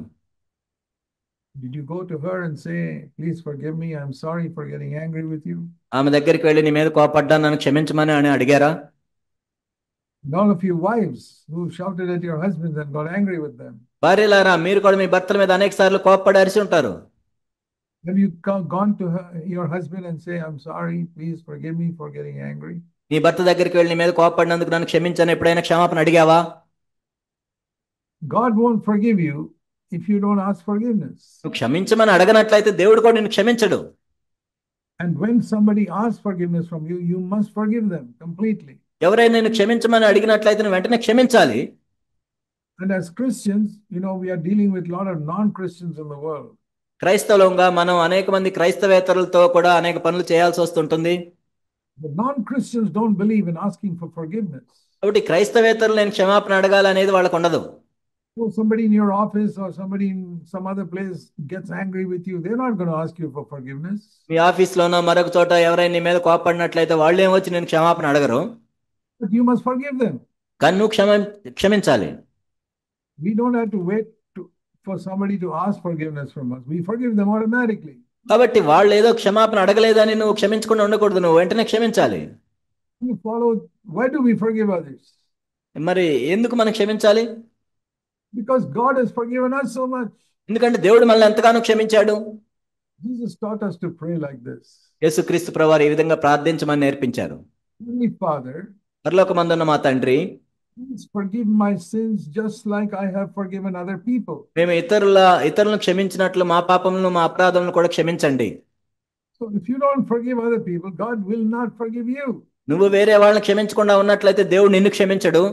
Did you go to her and say, please forgive me, I'm sorry for getting angry with you? ఆమె దగ్గరికి వెళ్ళి నీ మీద కోపడ్డాను నన్ను క్షమించమని అని అడిగారా? And all of you wives who shouted at your husbands and got angry with them. భార్యలారా, మీరు కూడా మీ భర్తల మీద అనేక సార్లు కోప్పడి అరిచి ఉంటారు. Have you gone to your husband and say, I'm sorry, please forgive me for getting angry? నీ భర్త దగ్గరికి వెళ్ళి నీ మీద కోపడినందుకు నన్ను క్షమించని ఎప్పుడైనా క్షమాపణ అడిగావా? God won't forgive you if you don't ask forgiveness. నువ్వు క్షమించమని అడగనట్లయితే దేవుడు కూడా నిన్ను క్షమించడు. And when somebody asks forgiveness from you, you must forgive them completely. ఎవరైనా నిన్ను క్షమించమని అడిగినట్లయితే నువ్వు వెంటనే క్షమించాలి. And as Christians, we are dealing with a lot of non-Christians in the world. క్రైస్తవులంగా మనం అనేక మంది క్రైస్తవేతరులతో కూడా అనేక పనులు చేయాల్సి వస్తుంటుంది. But non-Christians don't believe in asking for forgiveness. కాబట్టి క్రైస్తవేతరులు నేను క్షమాపణ అడగాలనేది వాళ్ళకు ఉండదు. So somebody in your office or somebody in some other place gets angry with you, they're not going to ask you for forgiveness. మీ ఆఫీస్లోనో మరొక చోట ఎవరైనా నీ మీద కోపడినట్లయితే వాళ్ళు ఏమొచ్చి నేను క్షమాపణ అడగరు. But you must forgive them. కానీ నువ్వు క్షమించాలి. We don't have to wait for somebody to ask forgiveness from us. We forgive them automatically. కాబట్టి వాళ్ళు ఏదో క్షమాపణ అడగలేదని నువ్వు క్షమించకుండా ఉండకూడదు, నువ్వు వెంటనే క్షమించాలి. Why do we forgive others? మరి ఎందుకు మనం క్షమించాలి? Because God has forgiven us so much. ఎందుకంటే దేవుడు మనల్ని ఎంతగానో క్షమించాడు. Jesus taught us to pray like this. యేసుక్రీస్తు ప్రభువారు ఈ విధంగా ప్రార్థించమని నేర్పించారు. Heavenly Father, పరలోకమందున్న మా తండ్రి, please forgive my sins just like I have forgiven other people. మేము ఇతరులను క్షమించినట్లు మా పాపములను మా అపరాధములను కూడా క్షమించండి. So if you don't forgive other people, God will not forgive you. నువ్వు వేరే వాళ్ళని క్షమించకుండా ఉన్నట్లయితే దేవుడు నిన్ను క్షమించడు.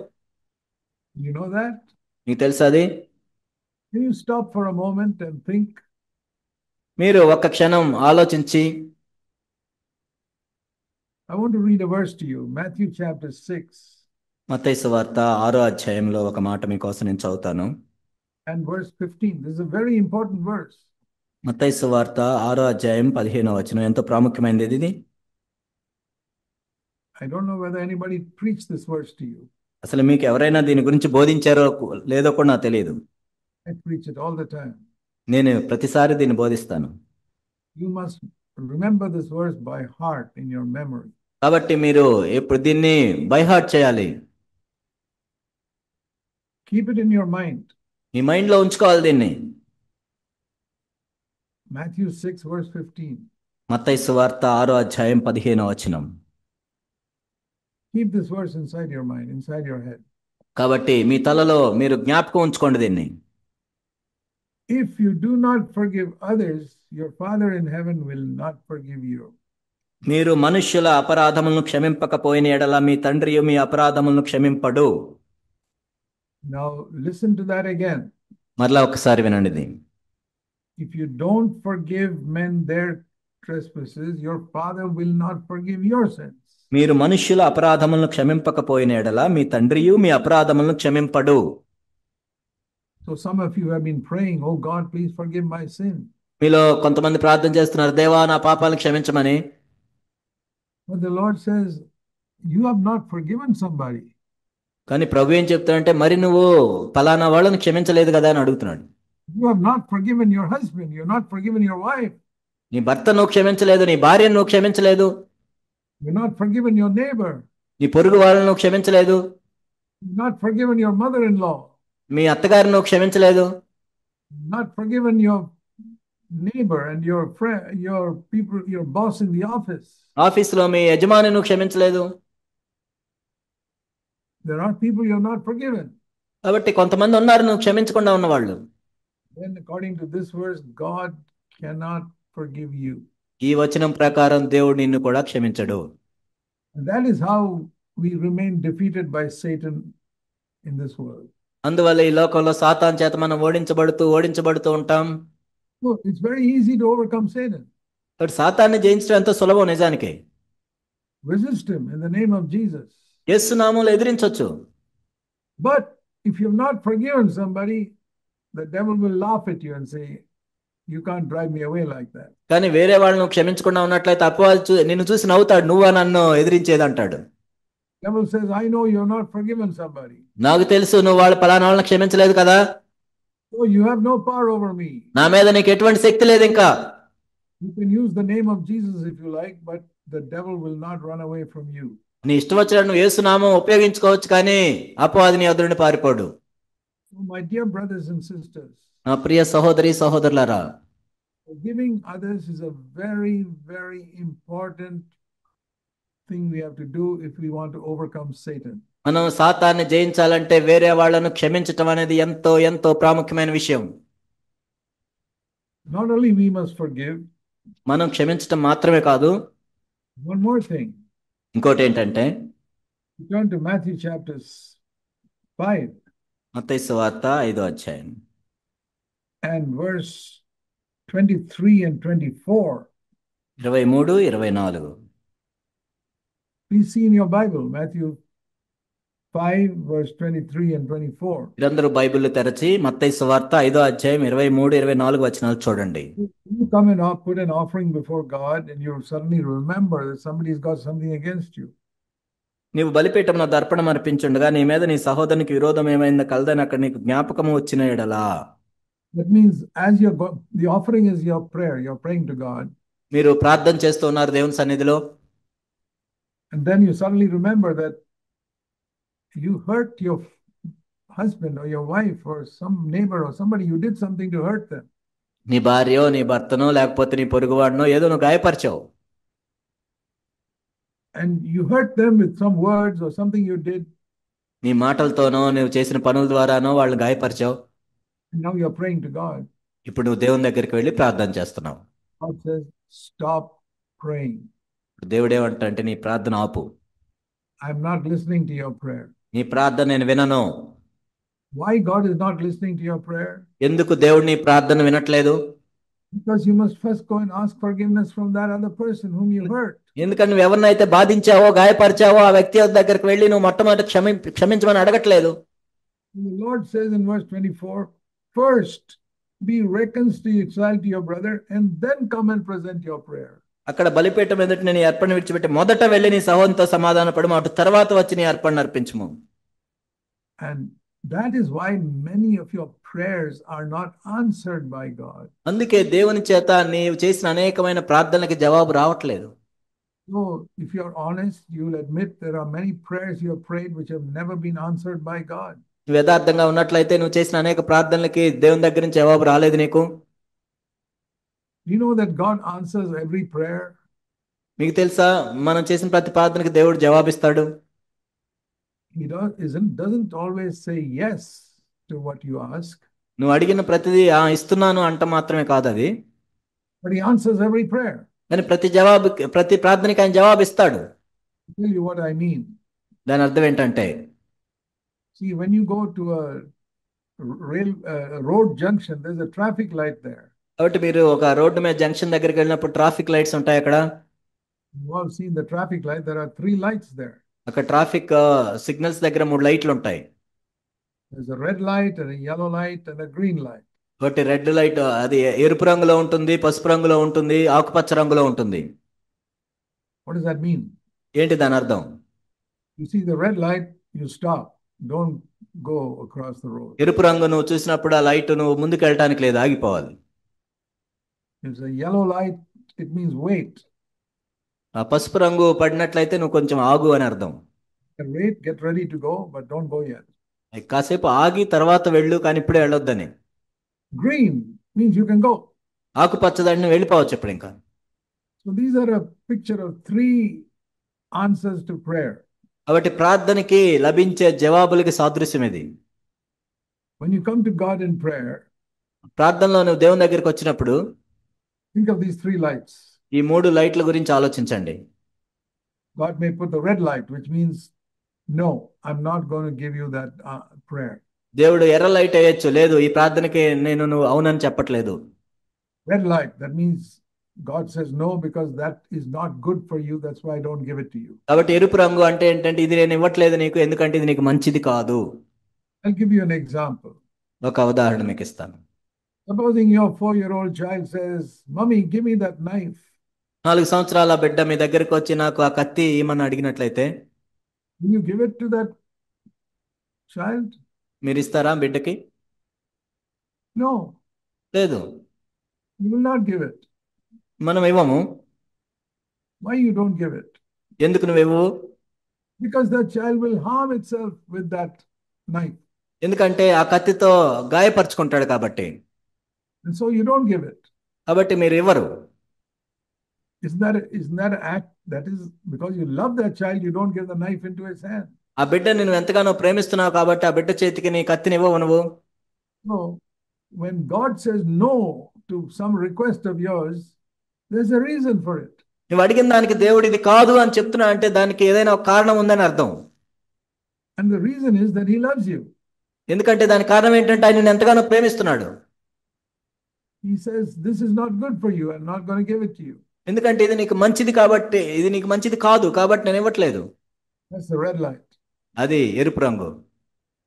You know that? నీకు తెలుసా అది? Can you stop for a moment and think? మీరు ఒక్క క్షణం ఆలోచించి, I want to read a verse to you. Matthew chapter 6. మత్తయి సువార్త 6వ అధ్యాయంలో ఒక మాట మీకోసం నేను చదువుతాను. And verse 15. This is a very important verse. మత్తయి సువార్త 6వ అధ్యాయం 15వ వచనం ఎంతో ప్రాముఖ్యమైనది ఇది. I don't know whether anybody preached this verse to you. అసలు మీకు ఎవరైనా దీని గురించి బోధించారో లేదో కూడా నాకు తెలియదు. I preach it all the time. నేను ప్రతిసారి దీన్ని బోధిస్తాను. You must remember this verse by heart in your memory. కాబట్టి మీరు ఇప్పుడు దీన్ని బై హార్ట్ చేయాలి. Keep it in your mind. Me mind లో ఉంచుకోవాలి దీన్ని. Matthew 6 verse 15. మత్తయి సువార్త 6వ అధ్యాయం 15వ వచనం. Keep this verse inside your mind, inside your head. కాబట్టి మీ తలలో మీరు జ్ఞాపకం ఉంచుకోండి దీన్ని. If you do not forgive others, your Father in heaven will not forgive you. మీరు మనుష్యుల అపరాధములను క్షమింపకపోయిన ఎడల మీ తండ్రి మీ అపరాధములను క్షమింపడు. Now listen to that again. మరలా ఒకసారి వినండి ఇది. If you don't forgive men their trespasses, your Father will not forgive your sins. మీరు మనుష్యుల అపరాధములను క్షమింపకపోయిన ఎడల మీ తండ్రి మీ అపరాధములను క్షమింపడు. So some of you have been praying, oh God, please forgive my sin. మీలో కొంతమంది ప్రార్థన చేస్తున్నారు, దేవా నా పాపాలను క్షమించమని. But the Lord says, you have not forgiven somebody. కానీ ప్రభు ఏం చెప్తాడంటే, మరి నువ్వు ఫలానా వాళ్ళని క్షమించలేదు కదా అని అడుగుతున్నాడు. You have not forgiven your husband. You have not forgiven your wife. నీ భర్త నువ్వు క్షమించలేదు, నీ భార్యను నువ్వు క్షమించలేదు. You have not forgiven your neighbor. నీ పొరుగు వాళ్ళను నువ్వు క్షమించలేదు. You have not forgiven your mother-in-law. మీ అత్తగారిని నువ్వు క్షమించలేదు. You have not forgiven your neighbor and your friend, your people, your boss in the office. ఆఫీసులో మీ యజమాని నువ్వు క్షమించలేదు. There are people you have not forgiven. కాబట్టి కొంతమంది ఉన్నారు నువ్వు క్షమించకుండా ఉన్నవాళ్ళు. Then according to this verse, God cannot forgive you. ఈ వచనం ప్రకారం దేవుడు నిన్ను కూడా క్షమించడు. And that is how we remain defeated by Satan in this world. అందువల్ల ఈ లోకంలో సాతాను చేత మనం ఓడించబడుతూ ఉంటాం. So it's very easy to overcome Satan. కాబట్టి సాతాన్ని జయించడం ఎంతో సులభం నిజానికి. Resist him in the name of Jesus. యేసు నామములో ఎదిరించొచ్చు. But if you have not forgiven somebody, the devil will laugh at you and say, you can't drive me away like that. కానీ వేరే వాళ్ళను క్షమించకుండా ఉన్నట్లయితే అపవాది నిన్ను చూసి నవ్వుతాడు, నువ్వా నన్ను ఎదిరించేది అంటాడు. Devil says, I know you have not forgiven somebody. నాకు తెలుసు నువ్వు పలానా వాళ్ళని క్షమించలేదు కదా. So you have no power over me. నా మీద నీకు ఎటువంటి శక్తి లేదు ఇంకా. You can use the name of Jesus if you like, but the devil will not run away from you. నీ ఇష్టం వచ్చినట్టు నువ్వు యేసు నామం ఉపయోగించుకోవచ్చు, కానీ అపవాది నీ ఎదురుని పారిపోడు. So my dear brothers and sisters, నా ప్రియ సహోదరి సహోదరులారా, forgiving others is a very, very important thing we have to do if we want to overcome Satan. మనం సాతాన్ని జయించాలంటే వేరే వాళ్ళను క్షమించటం అనేది ఎంతో ఎంతో ప్రాముఖ్యమైన విషయం. Not only we must forgive, మనం క్షమించటం మాత్రమే కాదు, one more thing. ఇంకోటి ఏంటంటే, Turn to Matthew chapter 5 మత్తయి సువార్త 5వ అధ్యాయం and verse 23 and 24. 23, 24. Please see in your Bible, Matthew 5, verse 23 and 24. మీరందరూ బైబిల్ తెరచి మత్తయి సువార్త 5వ అధ్యాయం 23, 24 వచనాలు చూడండి. You come and put an offering before God, and you suddenly remember that somebody's got something against you. నీవు బలిపీఠమున దర్పణం అర్పించుండగా నీ మీద నీ సహోదరునికి విరోధం ఏమైందో కలదని అక్కడ నీకు జ్ఞాపకము వచ్చిన ఎడలా. That means as the offering is your prayer, you're praying to God. మీరు ప్రార్థన చేస్తూ ఉన్నారు దేవుని సన్నిధిలో. And then you suddenly remember that you hurt your husband or your wife or some neighbor or somebody, you did something to hurt them. నీ భార్యో నీ భర్తనో లేకపోతే నీ పొరుగువాడినో ఏదో నువ్వు గాయపరిచావు. And you hurt them with some words or something you did. నీ మాటలతోనో నువ్వు చేసిన పనుల ద్వారానో వాళ్ళని గాయపరిచావు. And now you're praying to God. ఇప్పుడు నువ్వు దేవుని దగ్గరికి వెళ్ళి ప్రార్థన చేస్తున్నావు. God says, stop praying. దేవుడు ఏమంటే నీ ప్రార్థన ఆపు. I'm not listening to your prayer. నీ ప్రార్థన నేను వినను. Why God is not listening to your prayer? ఎందుకు దేవుడు నీ ప్రార్థన వినట్లేదు? Because you must first go and ask forgiveness from that other person whom you hurt. ఎందుకంటే నువ్వు ఎవరినైతే బాధించావో గాయపరిచావో ఆ వ్యక్తి దగ్గరికి వెళ్ళి నువ్వు మొట్టమొదటి క్షమించమని అడగట్లేదు. The Lord says in verse 24, first be reconciled to your brother and then come and present your prayer. అక్కడ బలిపీఠం ఎదుట నీ అర్పణ విడిచిపెట్టి మొదట వెళ్ళి నీ సహోదరునితో సమాధాన పడము, అటు తర్వాత వచ్చి నీ అర్పణ అర్పించము. And that is why many of your prayers are not answered by God. అందుకే దేవుని చేత నీవు చేసిన అనేకమైన ప్రార్థనలకు జవాబు రావట్లేదు. So if you're honest, you'll admit there are many prayers you have prayed which have never been answered by God. నువ్వు యథార్థంగా ఉన్నట్లయితే నువ్వు చేసిన అనేక ప్రార్థనలకి దేవుని దగ్గర నుంచి జవాబు రాలేదు నీకు. You know that God answers every prayer. మీకు తెలుసా మనం చేసిన ప్రతి ప్రార్థనకి దేవుడు జవాబిస్తాడు. He doesn't always say yes to what you ask. నువ్వు అడిగిన ప్రతిదీ ఇస్తున్నాను అంట మాత్రమే కాదు అది. But he answers every prayer. కానీ ప్రతి ప్రార్థనకి ఆయన జవాబిస్తాడు. I'll tell you what I mean. దాని అర్థం ఏంటంటే, see, when you go to a road junction, there's a traffic light there. కాబట్టి మీరు ఒక రోడ్డు మీద జంక్షన్ దగ్గరికి వెళ్ళినప్పుడు ట్రాఫిక్ లైట్స్ ఉంటాయి అక్కడ. You all seen the traffic light. There are 3 lights there. అక్కడ ట్రాఫిక్ సిగ్నల్స్ దగ్గర 3 లైట్లు ఉంటాయి. There's a red light and a yellow light and a green light. ఒకటి రెడ్ లైట్, అది ఎరుపు రంగులో ఉంటుంది, పసుపు రంగులో ఉంటుంది, ఆకుపచ్చ రంగులో ఉంటుంది. What does that mean? ఏంటి దాని అర్థం? You see the red light, you stop. Don't go across the road. ఎరుపు రంగు నువ్వు చూసినప్పుడు ఆ లైట్ నువ్వు ముందుకు వెళ్ళటానికి లేదు, ఆగిపోవాలి. It's a yellow light, it means wait. ఆ పసుపు రంగు పడినట్లయితే నువ్వు కొంచెం ఆగు అని అర్థం. Wait, get ready to go, but don't go yet. కాసేపు ఆగి తర్వాత వెళ్ళు, కానీ ఇప్పుడే వెళ్ళొద్దని. Green means you can go. ఆకుపచ్చదాన్ని వెళ్ళిపోవచ్చు ఇప్పుడు ఇంకా. So these are a picture of 3 answers to prayer. కాబట్టి ప్రార్థనకి లభించే జవాబులకి సాదృశ్యం ఇది. When you come to God in prayer, ప్రార్థనలో నువ్వు దేవుని దగ్గరికి వచ్చినప్పుడు think of these 3 lights. ఈ 3 లైట్ల గురించి ఆలోచించండి. God may put the red light, which means no, I'm not going to give you that prayer. దేవుడు ఎర్ర లైట్ వేయచ్చు, లేదు ఈ ప్రార్థనకి నువ్వు అవునని చెప్పట్లేదు. Red light, that means God says no because that is not good for you, that's why I don't give it to you. కాబట్టి ఎరుపు రంగు అంటే ఏంటంటే ఇది నేను ఇవ్వట్లేదు నీకు, ఎందుకంటే ఇది నీకు మంచిది కాదు. I'll give you an example. ఒక ఉదాహరణ మీకు ఇస్తాను. Supposing your 4-year-old child says, "Mommy, give me that knife." 4 సంవత్సరాల బిడ్డ మీ దగ్గరికి వచ్చి నాకు ఆ కత్తి ఇమ్మని అడిగినట్లయితే, will you give it to that child? మీరు ఇస్తారా బిడ్డకి? No. లేదు. You will not give it. మనం ఇవ్వము. Why you don't give it? ఎందుకు నువ్వు ఇవ్వవు? Because that child will harm itself with that knife. ఎందుకంటే ఆ కత్తితో గాయపరుచుకుంటాడు కాబట్టి. And so you don't give it. కాబట్టి మీరు ఇవ్వరు. Isn't that an act? That is because you love that child, you don't give the knife into his hand. ఆ బిడ్డని నువ్వు ఎంతగానో ప్రేమిస్తున్నావు కాబట్టి ఆ బిడ్డ చేతికి నీ కత్తిని ఇవ్వవు నువ్వు. No. When God says no to some request of yours, there's a reason for it. నువ్వు అడిగిన దానికి దేవుడు ఇది కాదు అని చెప్తున్నా అంటే దానికి ఏదైనా ఒక కారణం ఉందని అర్థం. And the reason is that he loves you. ఎందుకంటే దాని కారణం ఏంటంటే ఆయన నిన్ను ఎంతగానో ప్రేమిస్తున్నాడు. he says, this is not good for you. I'm not going to give it to you. ఎందుకంటే ఇది నీకు మంచిది కాబట్టి, ఇది నీకు మంచిది కాదు కాబట్టి నేను ఇవ్వట్లేదు. That's the red light. అది ఎరుపు రంగు.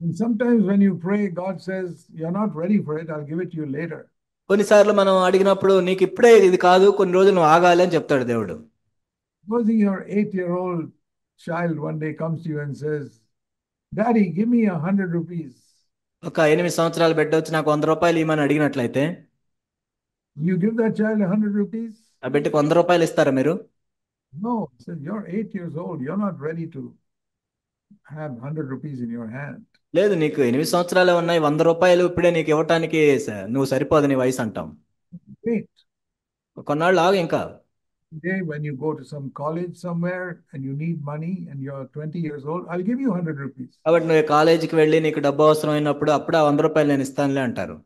And sometimes when you pray, God says, you're not ready for it. I'll give it to you later. కొన్నిసార్లు మనం అడిగినప్పుడు నీకు ఇప్పుడే ఇది కాదు, కొన్ని రోజులు నువ్వు ఆగాలి అని చెప్తాడు దేవుడు. Supposing your 8-year-old child one day comes to you and says, Daddy, give me 100 rupees. ఒక 8 సంవత్సరాల బిడ్డ వచ్చి నాకు 100 రూపాయలు ఇవ్వమని అడిగినట్లయితే You give that child 100 rupees? ఆ బిడ్డకు 100 రూపాయలు ఇస్తారా మీరు? No. Says you're 8 years old. You're not ready to have 100 rupees in your hand. లేదు, నీకు 8 సంవత్సరాలే ఉన్నాయి, 100 రూపాయలు ఇప్పుడే నీకు ఇవ్వటానికి నువ్వు సరిపోదు నీ వయసు అంటాం. Wait. కొన్నాళ్ళు ఆగు ఇంకా. Today, when you go to some college somewhere and you need money and you're 20 years old, I'll give you 100 rupees. కాబట్టి నువ్వు కాలేజీకి వెళ్ళి నీకు డబ్బు అవసరం అయినప్పుడు అప్పుడు ఆ 100 రూపాయలు నేను ఇస్తానులే అంటారు.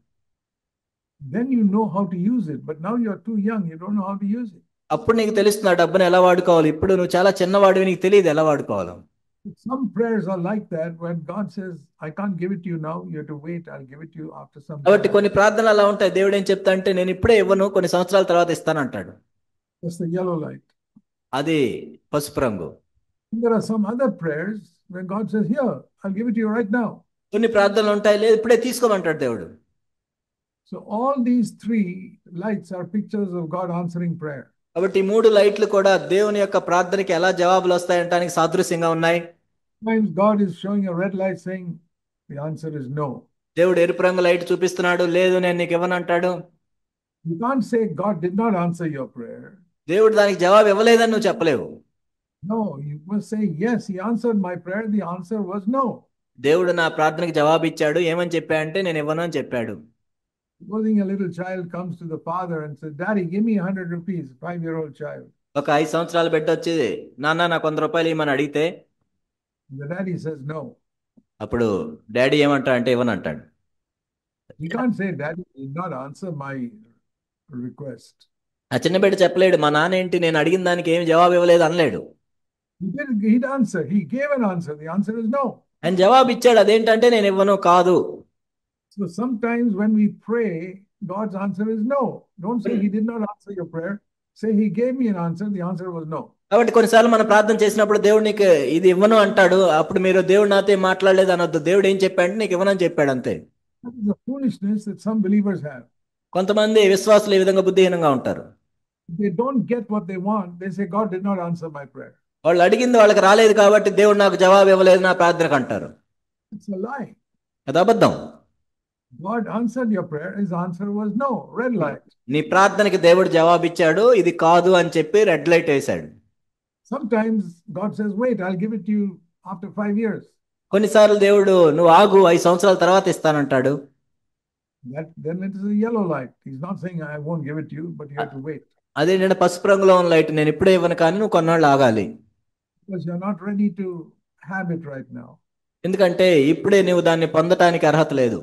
Then you know how to use it. But now you're too young. You don't know how to use it. అప్పుడు నీకు తెలుస్తుంది ఆ డబ్బుని ఎలా వాడుకోవాలి. ఇప్పుడు నువ్వు చాలా చిన్నవాడివి, నీకు తెలియదు ఎలా వాడుకోవాలో. Some prayers are like that when God says, I can't give it to you now. You have to wait. I'll give it to you after some కాబట్టి time. కొన్ని ప్రార్థనలు అలా ఉంటాయి. దేవుడు ఏం చెప్తా అంటే నేను ఇప్పుడే ఇవ్వను, కొన్ని సంవత్సరాల తర్వాత ఇస్తానంటాడు. That's the yellow light. అది పసుపు రంగు. There are some other prayers when God says, here, I'll give it to you right now. కొన్ని ప్రార్థనలు ఉంటాయి, లేదు ఇప్పుడే తీసుకోమంటాడు దేవుడు. So all these three lights are pictures of God answering prayer. కాబట్టి ఈ 3 లైట్లు కూడా దేవుని యొక్క ప్రార్థనకి ఎలా జవాబులు వస్తాయంటానికి సాదృశ్యంగా ఉన్నాయి. Sometimes God is showing a red light saying the answer is no. దేవుడు ఎరుపు రంగు లైట్ చూపిస్తున్నాడు, లేదు నేను నీకు ఇవ్వనంటాడు. You can't say God did not answer your prayer. దేవుడు దానికి జవాబు ఇవ్వలేదని నువ్వు చెప్పలేవు. No, you must say, yes, he answered my prayer. The answer was no. దేవుడు నా ప్రార్థనకి జవాబు ఇచ్చాడు, ఏమని చెప్పాడంటే నేను ఇవ్వను అని చెప్పాడు. Supposing a little child comes to the father and says, Daddy, give me 100 rupees, 5-year-old child. ఒక 5 సంవత్సరాల బిడ్డ వచ్చి నాన్న నాకు 100 రూపాయలు ఇవ్వమని అడిగితే The daddy says no. అప్పుడు డాడీ ఏమంటాడు అంటే ఇవ్వనంటాడు. He can't say, Daddy did not answer my request. ఆ చిన్న బిడ్డ చెప్పలేడు, మా నాన్న ఏంటి నేను అడిగిన దానికి ఏమి జవాబు ఇవ్వలేదు అనలేడు. He'd answer. He gave an answer. The answer is no. ఆయన జవాబు ఇచ్చాడు, అదేంటంటే నేను ఇవ్వను కాదు. So sometimes when we pray, God's answer is no. Don't say he did not answer your prayer. Say he gave me an answer. The answer was no. కాబట్టి కొన్నిసార్లు మనం ప్రార్థన చేసినప్పుడు దేవుడు నీకు ఇది ఇవ్వను అంటాడు, అప్పుడు మీరు దేవుడు నాతో ఏం మాట్లాడలేదు అనొద్దు. దేవుడు ఏం చెప్పాడంటే నీకు ఇవ్వనని చెప్పాడు అంతే. That is the foolishness that some believers have. కొంతమంది విశ్వాసులు ఈ విధంగా బుద్ధిహీనంగా ఉంటారు. If they don't get what they want, they say God did not answer my prayer. వాళ్ళు అడిగింది వాళ్ళకి రాలేదు కాబట్టి దేవుడు నాకు జవాబు ఇవ్వలేదు నా ప్రార్థనకు అంటారు. It's a lie. అది అబద్ధం. God answered your prayer. His answer was no. Red light. నీ ప్రార్థనకి దేవుడు జవాబు ఇచ్చాడు, ఇది కాదు అని చెప్పి రెడ్ లైట్ వేశాడు. Sometimes God says, wait, I'll give it to you after 5 years. కొన్నిసార్లు దేవుడు నువ్వు ఆగు 5 సంవత్సరాల తర్వాత ఇస్తానంటాడు. Then it is a yellow light. He's not saying I won't give it to you, but you have to wait. అదే నేను పసుపు రంగులో ఉన్న లైట్, నేను ఇప్పుడే ఇవ్వను కానీ నువ్వు కొన్నాళ్ళు ఆగాలి. Because you're not ready to have it right now. ఎందుకంటే ఇప్పుడే నువ్వు దాన్ని పొందటానికి అర్హత లేదు.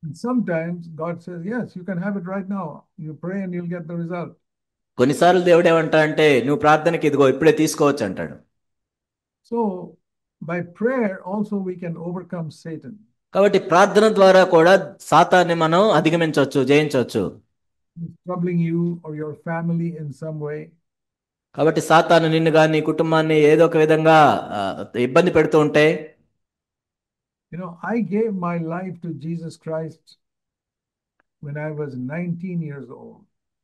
And sometimes God says, yes, you can have it right now. You pray and you'll get the result. కొన్నిసార్లు దేవుడు ఏమంటా అంటే నువ్వు ప్రార్థనకి ఇదిగో ఇప్పుడే తీసుకోవచ్చు అంటాడు. So by prayer also we can overcome Satan. కాబట్టి ప్రార్థన ద్వారా కూడా సాతాన్ని మనం అధిగమించవచ్చు, జయించవచ్చు. He's troubling you or your family in some way. కాబట్టి సాతాను నిన్ను కానీ నీ కుటుంబాన్ని ఏదో ఒక విధంగా ఇబ్బంది పెడుతూ ఉంటే, I gave my life to Jesus Christ when I was 19 years old.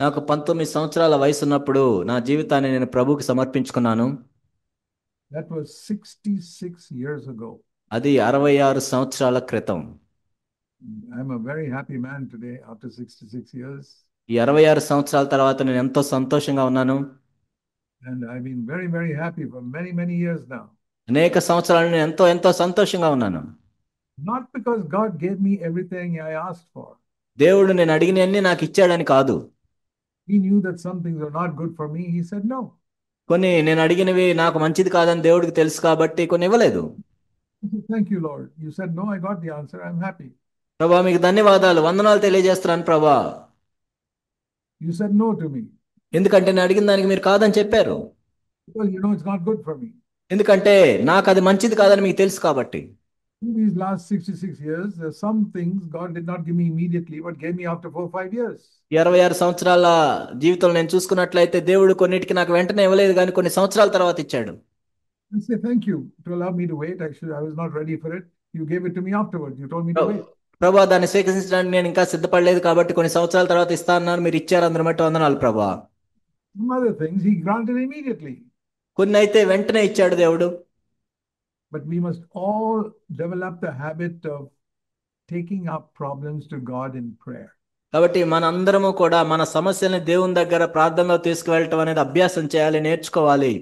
నాకు 19 సంవత్సరాల వయసు ఉన్నప్పుడు నా జీవితాన్ని నేను ప్రభువుకి సమర్పించుకున్నాను. That was 66 years ago. అది 66 సంవత్సరాల క్రితం. I'm a very happy man today after 66 years. ఈ 66 సంవత్సరాల తర్వాత నేను ఎంతో సంతోషంగా ఉన్నాను. And I've been very, very happy for many, many years now. అనేక సంవత్సరాలు నేను ఎంతో సంతోషంగా ఉన్నాను. Not because God gave me everything I asked for. దేవుడు నేను అడిగినవన్నీ నాకు ఇచ్చాడని కాదు. He knew that some things were not good for me. He said no. కొన్ని నేను అడిగినవి నాకు మంచిది కాదని దేవుడికి తెలుసు కాబట్టి కొన్ని ఇవ్వలేదు. Thank you, Lord. You said no, I got the answer. I'm happy. ప్రభా మీకు ధన్యవాదాలు, వందనాలు తెలియజేస్తున్నాను ప్రభా. You said no to me. ఎందుకంటే నేను అడిగిన దానికి మీరు కాదని చెప్పారు. Because you know it's not good for me. ఎందుకంటే నాకు అది మంచిది కాదని మీకు తెలుసు కాబట్టి. In these last 66 years, there's some things God did not give me immediately, but gave me after 4 or 5 years. 26 సంవత్సరాల జీవితంలో నేను చూసుకున్నట్లయితే దేవుడు కొన్నిటికి నాకు వెంటనే ఇవ్వలేదు, కానీ కొన్ని సంవత్సరాల తర్వాత ఇచ్చాడు. I say, thank you to allow me to wait. Actually, I was not ready for it. You gave it to me afterwards. You told me to wait. ప్రభా, దాన్ని స్వీకరించడానికి నేను ఇంకా సిద్ధపడలేదు కాబట్టి కొన్ని సంవత్సరాల తర్వాత ఇస్తా అన్నారు, మీరు ఇచ్చారు, అందరి మట్టి వందనాలు ప్రభా. Some other things He granted immediately. కొన్ని అయితే వెంటనే ఇచ్చాడు దేవుడు. But we must all develop the habit of taking our problems to God in prayer. కాబట్టి మనందరము కూడా మన సమస్యల్ని దేవుని దగ్గర ప్రార్థనలో తీసుకువెళ్ళటం అనేది అభ్యాసం చేయాలి, నేర్చుకోవాలి.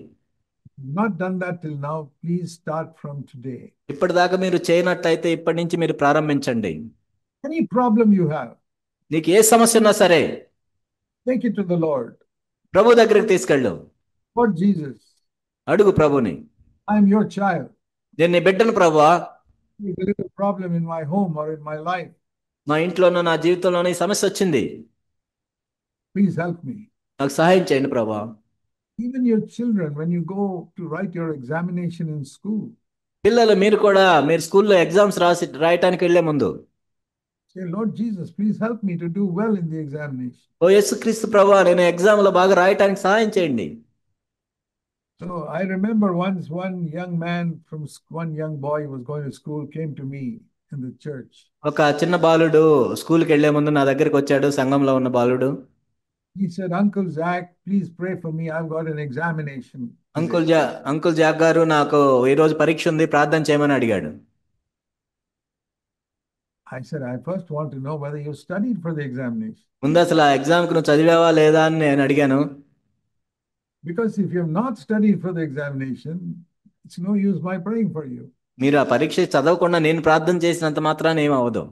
Not done that till now. Please start from today. ఇప్పటిదాకా మీరు చేయనట్లయితే ఇప్పటి నుంచి మీరు ప్రారంభించండి. Any problem you have, నీకు ఏ సమస్య ఉన్నా సరే take it to the Lord. ప్రభు దగ్గరికి తీసుకెళ్ళు. Lord Jesus, అడుగు ప్రభుని, I am your child. నేను నీ బిడ్డను ప్రభువా, There's a little problem in my home or in my life. మా ఇంట్లోనూ నా జీవితంలోనూ ఈ సమస్య వచ్చింది, Please help me. నాకు సహాయం చేయండి ప్రభా. Even your children, when you go to write your examination in school, పిల్లలు మీరు కూడా మీరు స్కూల్లో ఎగ్జామ్స్ రాయటానికి వెళ్లే ముందు say, Lord Jesus, please help me to do well in the examination. ఓ యేసుక్రీస్తు ప్రభువా, నేను ఎగ్జామ్ లో బాగా రాయటానికి సహాయం చేయండి. So I remember once one young man from one young boy who was going to school came to me in the church. ఒక చిన్న బాలుడు స్కూల్కి వెళ్లే ముందు నా దగ్గరికి వచ్చాడు, సంఘంలో ఉన్న బాలుడు. He said, Uncle Zach, please pray for me. I've got an examination. Uncle Jack గారు, నాకు ఈ రోజు పరీక్ష ఉంది, ప్రార్థన చేయమని అడిగాడు. I said, I first want to know whether you studied for the examination. ముందు అసలు ఆ ఎగ్జామ్ కు నువ్వు చదివావా లేదా అని నేను అడిగాను. Because if you have not studied for the examination, it's no use my praying for you. మీరు ఆ పరీక్ష చదవకుండా నేను ప్రార్థన చేసినంత మాత్రాన ఏమవ్వదు.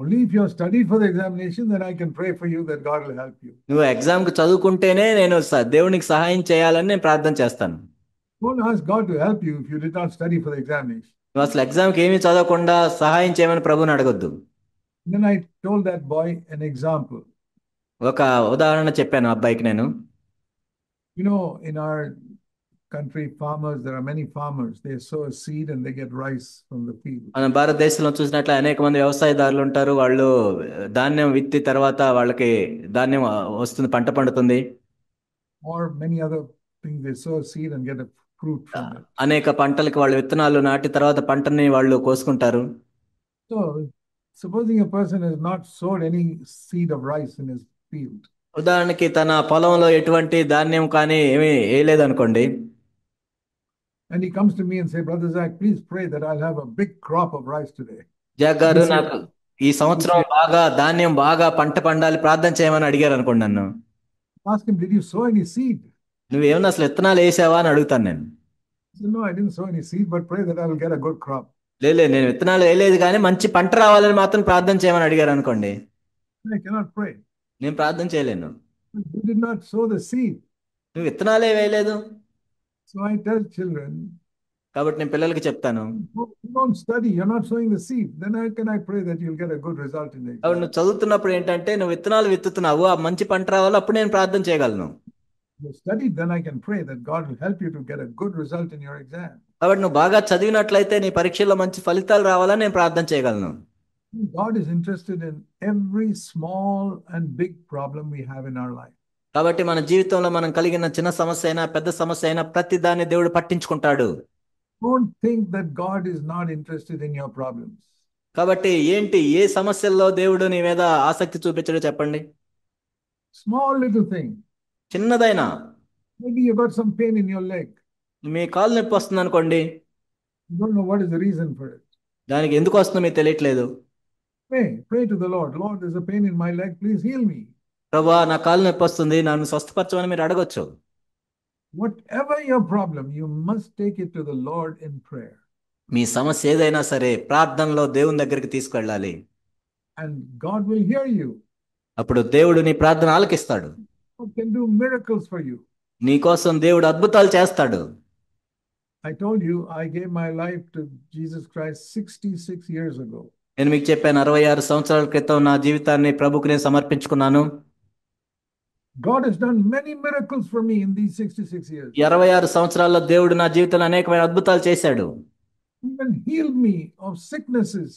Only if you have studied for the examination, then I can pray for you that God will help you. నువ్వు exam కు చదువుకుంటేనే నేను దేవునికి సహాయం చేయాలని నేను ప్రార్థన చేస్తాను. Don't ask God to help you if you did not study for the examination. నువ్వు అసలు ఎగ్జామ్కి ఏమీ చదవకుండా సహాయం చేయమని ప్రభుని అడగొద్దు. Then I told that boy an example. ఒక ఉదాహరణ చెప్పాను అబ్బాయికి నేను. You know, in our country, farmers, there are many farmers. They sow a seed and they get rice from the field. మన భారతదేశంలో చూసినట్లే అనేక మంది వ్యవసాయదారులు ఉంటారు. వాళ్ళు ధాన్యం విత్తి తర్వాత వాళ్ళకి ధాన్యం వస్తుంది, పంట పండుతుంది. Or many other things, they sow a seed and get a fruit from it. అనేక పంటలకి వాళ్ళు విత్తనాలు నాటి తర్వాత పంటని వాళ్ళు కోసుకుంటారు. So, supposing a person has not sowed any seed of rice in his field. ఉదాహరణకి తన పొలంలో ఎటువంటి ధాన్యం కానీ ఏమీ వేయలేదు అనుకోండి. And he comes to me and say, Brother Zach, please pray that I'll have a big crop of rice today. Jack గారు, నాకు ఈ సంవత్సరం బాగా ధాన్యం బాగా పంట పండాలి, ప్రార్థన చేయమని అడిగారు అనుకోండి నన్ను. Ask him, did you sow any seed? నువ్వేమన్నా అసలు విత్తనాలు వేసావా అని అడుగుతాను నేను. He said, no, I didn't sow any seed, but pray that I will get a good crop. లేదు, నేను విత్తనాలు వేయలేదు కానీ మంచి పంట రావాలని మాత్రం ప్రార్థన చేయమని అడిగారు అనుకోండి. I cannot pray. నేను ప్రార్థన చేయలేను. You did not sow the seed. నువ్వు విత్తనాలే వేయలేదు. So I tell children, కాబట్టి నేను పిల్లలకి చెప్తాను, you don't study, you're not sowing the seed. Then how can I pray that you'll get a good result in the exam? కాబట్టి నువ్వు చదువుతున్నప్పుడు ఏంటంటే నువ్వు విత్తనాలు విత్తుతున్నావు, ఆ మంచి పంట రావాలి, అప్పుడు నేను ప్రార్థన చేయగలను. You studied, then I can pray that God will help you to get a good result in your exam. కాబట్టి నువ్వు బాగా చదివినట్లయితే నీ పరీక్షల్లో మంచి ఫలితాలు రావాలని నేను ప్రార్థన చేయగలను. God is interested in every small and big problem we have in our life. కాబట్టి మన జీవితంలో మనం కలిగిన చిన్న సమస్య అయినా పెద్ద సమస్య అయినా ప్రతి దాన్ని దేవుడు పట్టించుకుంటాడు. Don't think that God is not interested in your problems. కాబట్టి ఏంటి, ఏ సమస్యల్లో దేవుడు నీ మీద ఆసక్తి చూపించడో చెప్పండి. Small little thing. చిన్నదైనా, Maybe you got some pain in your leg. మీ కాలు నొప్పి వస్తుంది అనుకోండి, You don't know what is the reason for it. దానికి ఎందుకు వస్తుందో మీకు తెలియట్లేదు. Pray to the Lord. Lord, there's a pain in my leg. Please heal me. ప్రభువా, నా కాలు నొప్పి వస్తుంది, నన్ను స్వస్థపరచమని మీరు అడగొచ్చు. Whatever your problem, you must take it to the Lord in prayer. మీ సమస్య ఏదైనా సరే ప్రార్థనలో దేవుని దగ్గరికి తీసుకెళ్ళాలి. And God will hear you. అప్పుడు దేవుడు నీ ప్రార్థన ఆలకిస్తాడు. God can do miracles for you. నీ కోసం దేవుడు అద్భుతాలు చేస్తాడు. I told you, I gave my life to Jesus Christ 66 years ago. నేను మీకు చెప్పాను, 66 సంవత్సరాల క్రితం నా జీవితాన్ని ప్రభుకు నేను సమర్పించుకున్నాను. God has done many miracles for me in these 66 years. 66 సంవత్సరాల్లో దేవుడు నా జీవితంలో అనేకమైన అద్భుతాలు చేశాడు. even healed me of sicknesses,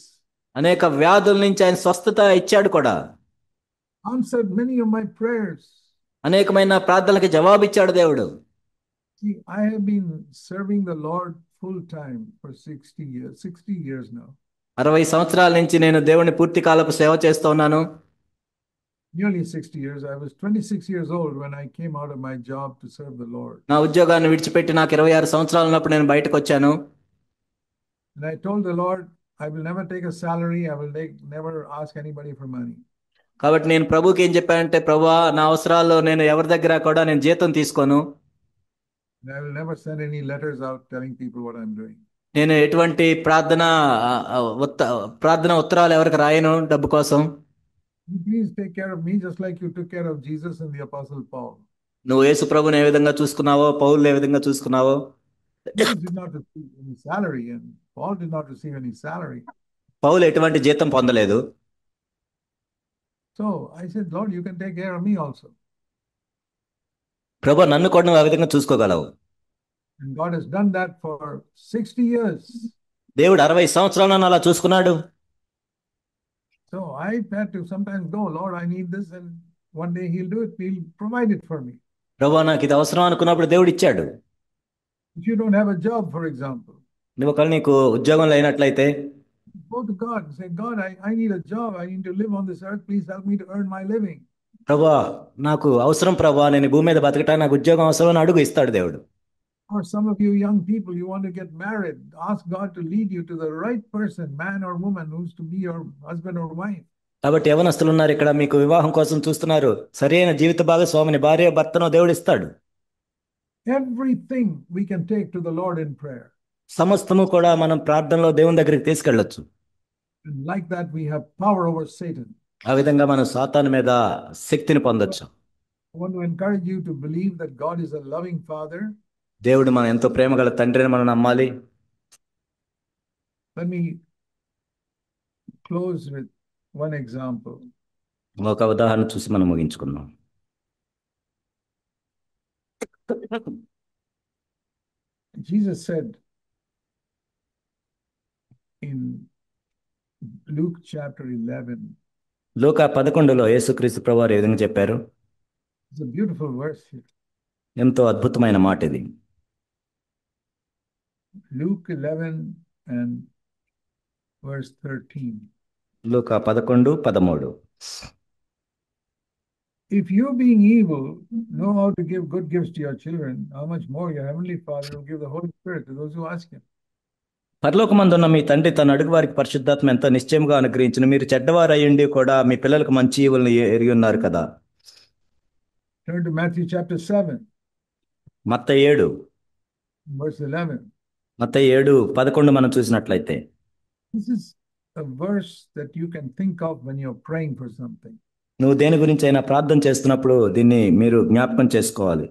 అనేక వ్యాధుల నుంచి ఆయన స్వస్థత ఇచ్చాడు కూడా. answered many of my prayers. అనేకమైన ప్రార్థనలకి జవాబిచ్చాడు దేవుడు. See, I have been serving the Lord full time for 60 years now. 60 సంవత్సరాల నుంచి నేను దేవుని పూర్తి కాలపు సేవ చేస్తూ ఉన్నాను. Nearly 60 years. I was 26 years old when I came out of my job to serve the Lord. నా ఉద్యోగాన్ని విడిచిపెట్టి నాకు 26 సంవత్సరాలు ఉన్నప్పుడు నేను బయటకు వచ్చాను. And I told the Lord, I will never take a salary. I will never ask anybody for money. కాబట్టి నేను ప్రభుకి ఏం చెప్పానంటే, ప్రభువా, నా అవసరాల్లో నేను ఎవరి దగ్గర కూడా నేను జీతం తీసుకోను. And I will never send any letters out telling people what I'm doing. నేను ఎటువంటి ప్రార్థన ఉత్తరాలు ఎవరికి రాయను డబ్బు కోసం. Please take care of me just like you took care of Jesus and the Apostle Paul. నువ్వు యేసు ప్రభుని ఏ విధంగా చూసుకున్నావో, పౌలు ఏ విధంగా చూసుకున్నావో. Jesus did not receive any salary and Paul did not receive any salary. పౌలు ఎటువంటి జీతం పొందలేదు. So I said, Lord, you can take care of me also. ప్రభు, నన్ను కూడా నువ్వు ఆ విధంగా చూసుకోగలవు. And God has done that for 60 years. దేవుడు 60 సంవత్సరాలు నన్ను అలా చూసుకున్నాడు. So I had to sometimes go, Lord, I need this, and one day He'll do it. He'll provide it for me. ప్రభు, నాకు ఇది అవసరం అనుకున్నప్పుడు దేవుడు ఇచ్చాడు. If you don't have a job, for example, నువ్వు ఒకవేళ నీకు ఉద్యోగం లేనట్లయితే go to God and say, God, I need a job. I need to live on this earth. Please help me to earn my living. ప్రభా, నాకు అవసరం ప్రభా, నేను భూమి మీద బతకటానికి నాకు ఉద్యోగం అవసరం అని అడుగు, ఇస్తాడు దేవుడు. Or some of you young people, you want to get married. Ask God to lead you to the right person, man or woman, who's to be your husband or wife. కాబట్టి యవనస్తులు ఉన్నారు ఇక్కడ, మీకు వివాహం కోసం చూస్తున్నారు. సరైన జీవిత భాగస్వామిని, భార్య భర్తను దేవుడు ఇస్తాడు. Everything we can take to the Lord in prayer. సమస్తము కూడా మనం ప్రార్థనలో దేవుని దగ్గరికి తీసుకెళ్ళొచ్చు. And like that, we have power over Satan. ఆ విధంగా మనం సాతాను మీద శక్తిని పొందొచ్చు. I want to encourage you to believe that God is a loving Father. దేవుడు మనం ఎంతో ప్రేమ గల తండ్రి అని మనం నమ్మాలి. Let me close with one example. ఒక ఉదాహరణ చూసి మనం ముగించుకుందాం. Jesus said in Luke chapter 11. లూకా 11లో యేసుక్రీస్తు ప్రభువారు ఏ విధంగా చెప్పారు? It's a beautiful verse here. ఎంతో అద్భుతమైన మాట ఇది. Luke 11 and verse 13. Luka 11:13. If you being evil know how to give good gifts to your children, how much more your heavenly Father will give the Holy Spirit to those who ask Him. పరలోకమందున్న మీ తండ్రి తన అడుగు వారికి పరిశుద్ధాత్మ ఎంతో నిశ్చయంగా అనుగ్రహించును. మీరు చెడ్డవారు అయ్యుండి కూడా మీ పిల్లలకు మంచి ఈవులను ఎరిగి ఉన్నారు కదా. Turn to Matthew chapter 7. Mattayi 7 verse 11. మత్తయి 7:11 మనం చూసినట్లయితే, This is a verse that you can think of when you're praying for something. నువ్వు దేని గురించి అయినా ప్రార్థన చేస్తున్నప్పుడు దీన్ని మీరు జ్ఞాపకం చేసుకోవాలి.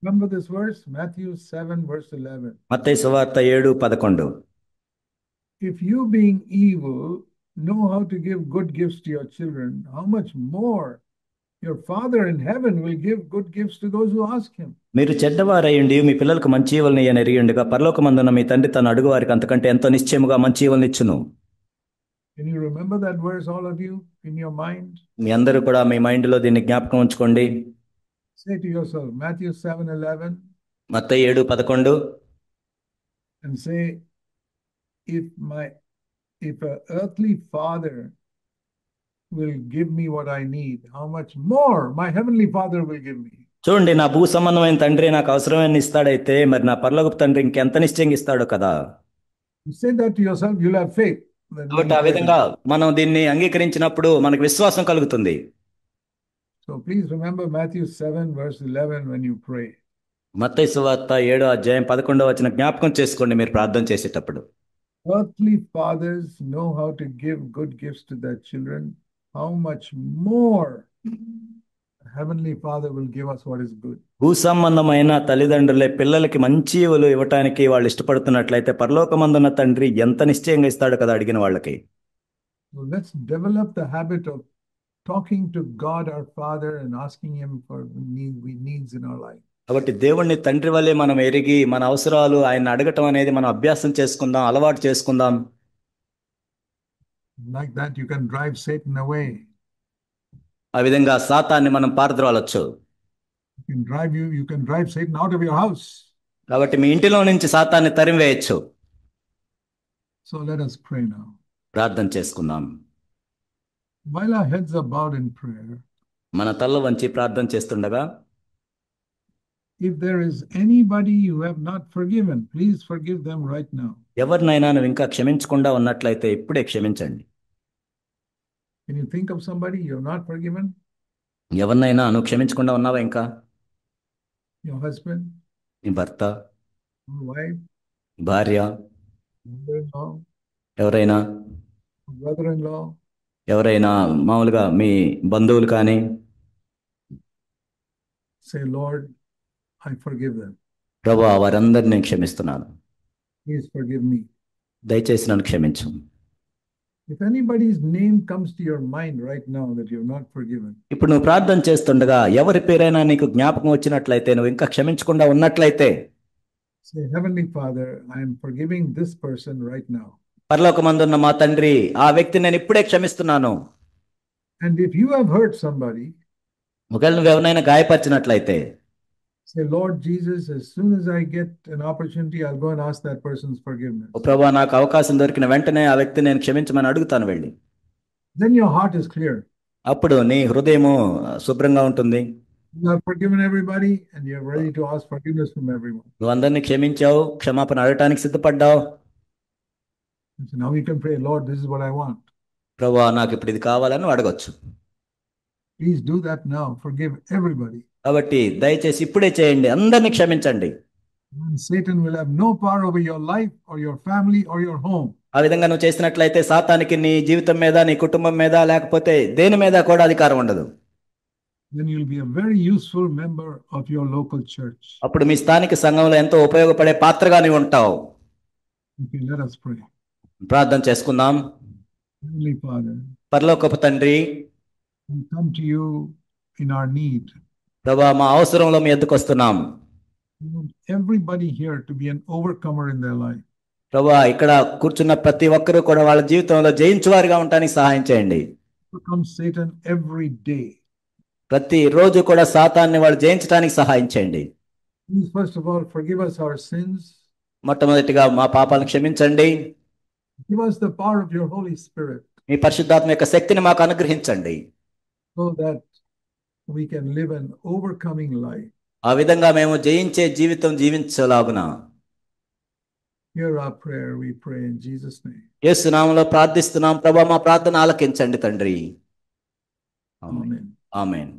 Remember this verse, Matthew 7 verse 11. మత్తయి సువార్త 7:11. If you being evil know how to give good gifts to your children, how much more your Father in heaven will give good gifts to those who ask Him. మీరు చెడ్డవారయ్యుండి మీ పిల్లలకు మంచి ఈవులను ఎరిగి ఉండగా పరలోకమందున్న మీ తండ్రి తన అడుగు వారికి అంతకంటే ఎంతో నిశ్చయముగా మంచి ఈవులను ఇచ్చును. Can you remember that verse, all of you, in your mind? మీ అందరూ కూడా మీ మైండ్లో దీన్ని జ్ఞాపకం ఉంచుకోండి. Say to yourself, Matthew 7:11. Mattayi 7:11. And say, if an earthly father will give me what I need, how much more my heavenly Father will give me. చూడండి, నా భూ సంబంధమైన తండ్రి నాకు అవసరమైన ఇస్తాడైతే మరి నా పరలోకపు తండ్రి ఇంకెంత నిశ్చయంగా ఇస్తాడో కదా. You say that to yourself, you'll have faith. కాబట్టి ఆ విధంగా మనం దీన్ని అంగీకరించినప్పుడు మనకు విశ్వాసం కలుగుతుంది. So please remember Matthew 7 verse 11 when you pray. మత్తయి సువార్త 7:11 జ్ఞాపకం చేసుకోండి మీరు ప్రార్థన చేసేటప్పుడు. Earthly fathers know how to give good gifts to their children. How much more Heavenly Father will give us what is good. భూ సంబంధమైన తల్లిదండ్రులే పిల్లలకి మంచి ఈవులు ఇవ్వటానికి వాళ్ళు ఇష్టపడుతున్నట్లయితే పరలోకమందున్న తండ్రి ఎంత నిశ్చయంగా ఇస్తాడు కదా అడిగిన వాళ్ళకి. So let's develop the habit of talking to God our Father and asking Him for needs in our life. కాబట్టి దేవుణ్ణి తండ్రి వల్లే మనం ఎరిగి మన అవసరాలు ఆయన అడగటం అనేది మనం అభ్యాసం చేసుకుందాం, అలవాటు చేసుకుందాం. Like that, you can drive Satan away. ఆ విధంగా సాతాన్ని మనం పారద్రోలొచ్చు. You can drive Satan out of your house. కాబట్టి మీ ఇంటిలో నుంచి సాతాన్ని తరిమివేయచ్చు. So let us pray now. ప్రార్థన చేసుకుందాం. While our heads are bowed in prayer, మన తల్ల వంచి ప్రార్థన చేస్తుండగా, if there is anybody you have not forgiven, please forgive them right now. ఎవరినైనా నువ్వు ఇంకా క్షమించకుండా ఉన్నట్లయితే ఇప్పుడే క్షమించండి. Can you think of somebody you have not forgiven? ఎవరినైనా నువ్వు క్షమించకుండా ఉన్నావా ఇంకా? Your husband, నీ భర్త, your wife, భార్య, mother-in-law, ఎవరైనా brother-in-law. ఎవరైనా మామూలుగా మీ బంధువులు కానీ. Say, Lord, I forgive them. ప్రభువా, వారందరినీ నేను క్షమిస్తున్నాను. Please forgive me. దయచేసి నన్ను క్షమించు. If anybody's name comes to your mind right now that you have not forgiven, ఇప్పుడు నువ్వు ప్రార్థన చేస్తుండగా ఎవరి పేరైనా నీకు జ్ఞాపకం వచ్చినట్లయితే, నువ్వు ఇంకా క్షమించకుండా ఉన్నట్లయితే, say, Heavenly Father, I am forgiving this person right now. పరలోకమందున్న మా తండ్రి, ఆ వ్యక్తిని నేను ఇప్పుడే క్షమిస్తున్నాను. And if you have hurt somebody, ఒకవేళ నువ్వు ఎవరినైనా గాయపరిచినట్లయితే, say, Lord Jesus, as soon as I get an opportunity, I'll go and ask that person's forgiveness. ఓ ప్రభువా, నాకు అవకాశం దొరికిన వెంటనే ఆ వ్యక్తిని నేను క్షమించమని అడుగుతాను వెళ్ళి. Then your heart is clear. అప్పుడు నీ హృదయము శుభ్రంగా ఉంటుంది. You have forgiven everybody and you're ready to ask forgiveness from everyone. నువ్వు అందరినీ క్షమించావు, క్షమాపణ అడగటానికి సిద్ధపడ్డావు. So now you can pray, Lord, this is what I want. ప్రభువా, నాకు ఇప్పుడు ఇది కావాలని అడగొచ్చు. Please do that now. Forgive everybody. కాబట్టి దయచేసి ఇప్పుడే చేయండి, అందరినీ క్షమించండి. And Satan will have no power over your life or your family or your home. ఆ విధంగా నువ్వు చేసినట్లయితే సాతానికి నీ జీవితం మీద, నీ కుటుంబం మీద, లేకపోతే దేని మీద కూడా అధికారం ఉండదు. Then you'll be a very useful member of your local church. అప్పుడు మీ స్థానిక సంఘంలో ఎంతో ఉపయోగపడే పాత్రగా నీవు ఉంటావు. Okay, let us pray. ప్రార్థన చేసుకుందాం. Heavenly Father, పరలోకపు తండ్రి, we come to you in our need. ప్రభువా, మా అవసరంలో మీ ఎద్దుకు వస్తున్నాం. We want everybody here to be an overcomer in their life. ప్రభువా, ఇక్కడ కూర్చున్న ప్రతి ఒక్కరూ కూడా వాళ్ళ జీవితంలో జయించువారిగా ఉండడానికి సహాయం చేయండి. Overcome Satan every day. ప్రతి రోజు కూడా సాతాన్ని వాళ్ళు జయించడానికి సహాయం చేయండి. Please, first of all, forgive us our sins. మొట్టమొదటిగా మా పాపాలను క్షమించండి. Give us the power of your Holy Spirit మీ పరిశుద్ధాత్మ యొక్క శక్తిని మాకు అనుగ్రహించండి, so that we can live an overcoming life. ఆ విధంగా మేము జయించే జీవితం జీవించలాగున. Hear our prayer, we pray in Jesus' name. యేసు నామములో ప్రార్థిస్తున్నాం. ప్రభువా, మా ప్రార్థన ఆలకించండి తండ్రి. Amen. ఆమేన్.